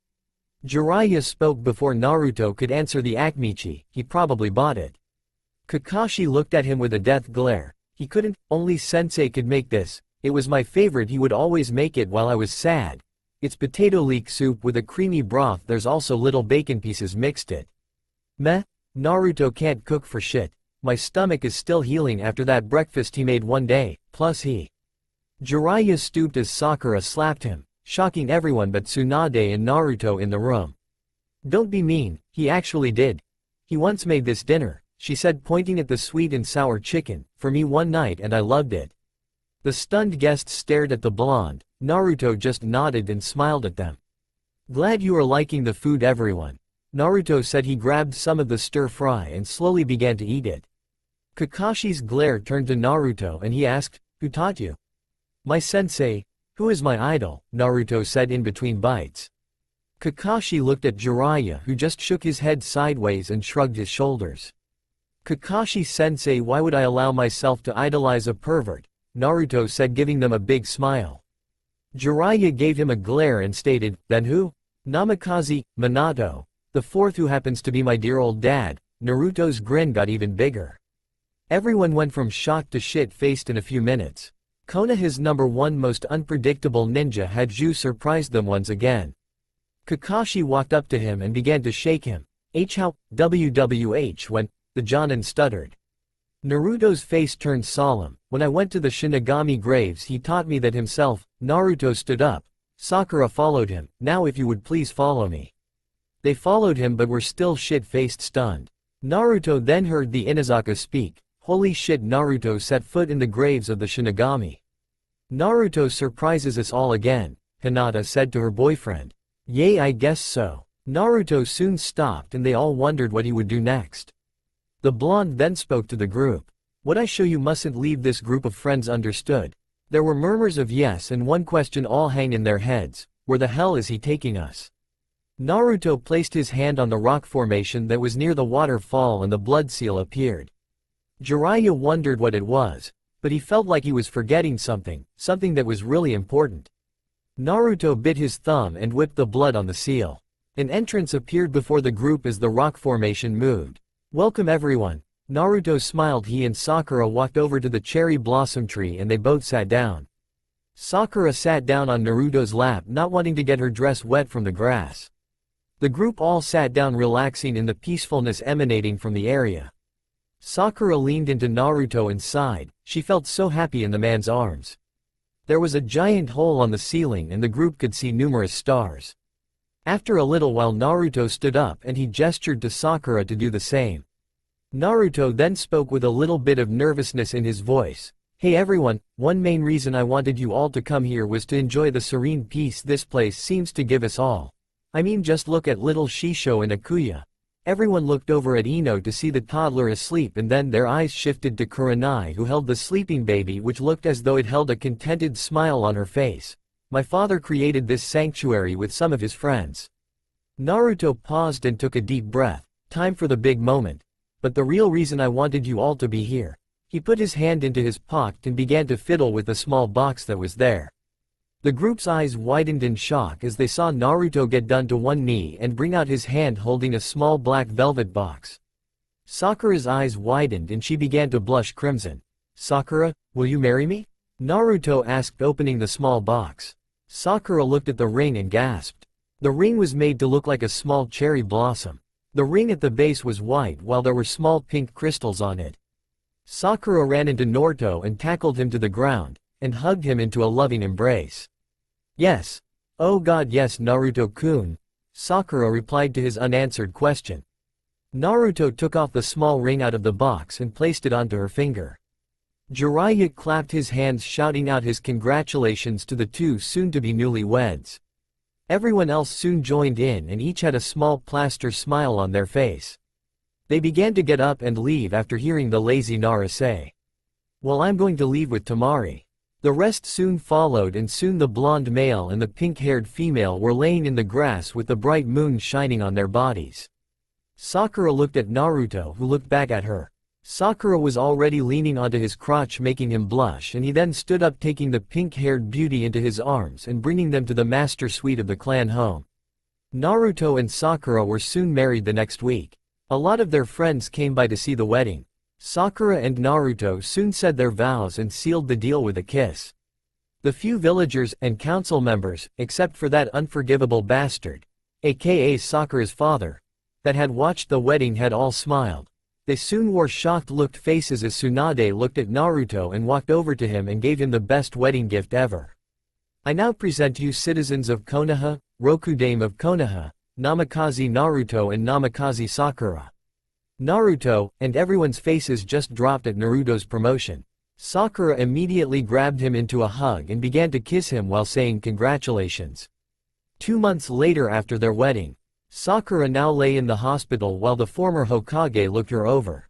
Jiraiya spoke before Naruto could answer the Akmichi. He probably bought it. Kakashi looked at him with a death glare. He couldn't, only sensei could make this. It was my favorite, he would always make it while I was sad. It's potato leek soup with a creamy broth, there's also little bacon pieces mixed it. Meh, Naruto can't cook for shit. My stomach is still healing after that breakfast he made one day, plus he. Jiraiya stooped as Sakura slapped him, shocking everyone but Tsunade and Naruto in the room. Don't be mean, he actually did. He once made this dinner, she said, pointing at the sweet and sour chicken, for me one night and I loved it. The stunned guests stared at the blonde. Naruto just nodded and smiled at them. Glad you are liking the food, everyone. Naruto said. He grabbed some of the stir-fry and slowly began to eat it. Kakashi's glare turned to Naruto and he asked, who taught you? My sensei. Who is my idol? Naruto said in between bites. Kakashi looked at Jiraiya, who just shook his head sideways and shrugged his shoulders. Kakashi sensei, why would I allow myself to idolize a pervert? Naruto said, giving them a big smile. Jiraiya gave him a glare and stated, then who? Namikaze, Minato. The fourth, who happens to be my dear old dad. Naruto's grin got even bigger. Everyone went from shock to shit-faced in a few minutes. Konoha's #1 most unpredictable ninja Haju surprised them once again. Kakashi walked up to him and began to shake him. How? WWH when? The Jonin stuttered. Naruto's face turned solemn. When I went to the Shinigami graves he taught me that himself. Naruto stood up. Sakura followed him. Now if you would please follow me. They followed him but were still shit-faced, stunned. Naruto then heard the Inazaka speak. Holy shit, Naruto set foot in the graves of the Shinigami. Naruto surprises us all again, Hinata said to her boyfriend. Yay, I guess so. Naruto soon stopped and they all wondered what he would do next. The blonde then spoke to the group. What I show you mustn't leave this group of friends, understood? There were murmurs of yes and one question all hang in their heads. Where the hell is he taking us? Naruto placed his hand on the rock formation that was near the waterfall and the blood seal appeared. Jiraiya wondered what it was, but he felt like he was forgetting something that was really important. Naruto bit his thumb and whipped the blood on the seal. An entrance appeared before the group as the rock formation moved. "Welcome everyone." Naruto smiled. He and Sakura walked over to the cherry blossom tree and they both sat down. Sakura sat down on Naruto's lap, not wanting to get her dress wet from the grass. The group all sat down, relaxing in the peacefulness emanating from the area. Sakura leaned into Naruto and sighed. She felt so happy in the man's arms. There was a giant hole on the ceiling and the group could see numerous stars. After a little while, Naruto stood up and he gestured to Sakura to do the same. Naruto then spoke with a little bit of nervousness in his voice. "Hey everyone, one main reason I wanted you all to come here was to enjoy the serene peace this place seems to give us all. I mean, just look at little Shisho and Akuya." Everyone looked over at Ino to see the toddler asleep, and then their eyes shifted to Kurenai, who held the sleeping baby, which looked as though it held a contented smile on her face. "My father created this sanctuary with some of his friends." Naruto paused and took a deep breath. Time for the big moment. "But the real reason I wanted you all to be here." He put his hand into his pocket and began to fiddle with the small box that was there. The group's eyes widened in shock as they saw Naruto get down to one knee and bring out his hand holding a small black velvet box. Sakura's eyes widened and she began to blush crimson. "Sakura, will you marry me?" Naruto asked, opening the small box. Sakura looked at the ring and gasped. The ring was made to look like a small cherry blossom. The ring at the base was white while there were small pink crystals on it. Sakura ran into Naruto and tackled him to the ground, and hugged him into a loving embrace. "Yes. Oh god, yes, Naruto-kun," Sakura replied to his unanswered question. Naruto took off the small ring out of the box and placed it onto her finger. Jiraiya clapped his hands, shouting out his congratulations to the two soon-to-be newlyweds. Everyone else soon joined in and each had a small plaster smile on their face. They began to get up and leave after hearing the lazy Nara say, "Well, I'm going to leave with Tamari." The rest soon followed, and soon the blonde male and the pink-haired female were laying in the grass with the bright moon shining on their bodies. Sakura looked at Naruto, who looked back at her. Sakura was already leaning onto his crotch, making him blush, and he then stood up, taking the pink-haired beauty into his arms and bringing them to the master suite of the clan home. Naruto and Sakura were soon married the next week. A lot of their friends came by to see the wedding. Sakura and Naruto soon said their vows and sealed the deal with a kiss. The few villagers and council members, except for that unforgivable bastard, aka Sakura's father, that had watched the wedding had all smiled. They soon wore shocked-looked faces as Tsunade looked at Naruto and walked over to him and gave him the best wedding gift ever. "I now present you, citizens of Konoha, Rokudame of Konoha, Namikaze Naruto and Namikaze Sakura." Naruto, and everyone's faces just dropped at Naruto's promotion. Sakura immediately grabbed him into a hug and began to kiss him while saying congratulations. 2 months later, after their wedding, Sakura now lay in the hospital while the former Hokage looked her over.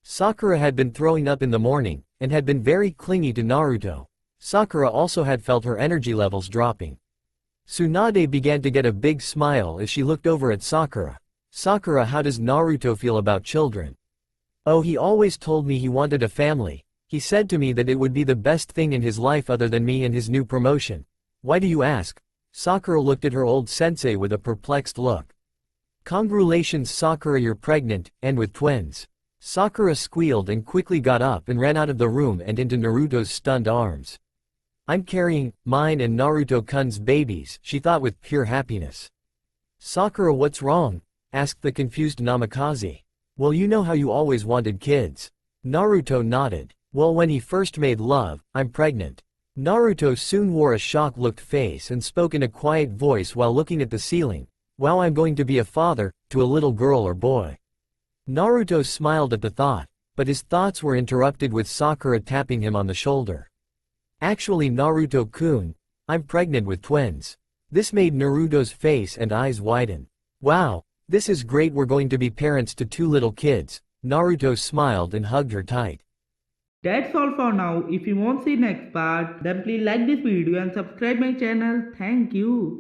Sakura had been throwing up in the morning, and had been very clingy to Naruto. Sakura also had felt her energy levels dropping. Tsunade began to get a big smile as she looked over at Sakura. "Sakura, how does Naruto feel about children?" "Oh, he always told me he wanted a family. He said to me that it would be the best thing in his life other than me and his new promotion." "Why do you ask?" Sakura looked at her old sensei with a perplexed look. "Congratulations, Sakura, you're pregnant, and with twins." Sakura squealed and quickly got up and ran out of the room and into Naruto's stunned arms. "I'm carrying mine and Naruto-kun's babies," she thought with pure happiness. "Sakura, what's wrong?" asked the confused Namikaze. "Well, you know how you always wanted kids." Naruto nodded. "Well, when he first made love, I'm pregnant." Naruto soon wore a shocked-looked face and spoke in a quiet voice while looking at the ceiling. "Wow, I'm going to be a father, to a little girl or boy." Naruto smiled at the thought, but his thoughts were interrupted with Sakura tapping him on the shoulder. "Actually, Naruto-kun, I'm pregnant with twins." This made Naruto's face and eyes widen. "Wow, this is great, we're going to be parents to 2 little kids." Naruto smiled and hugged her tight. That's all for now. If you want to see next part, then please like this video and subscribe my channel. Thank you.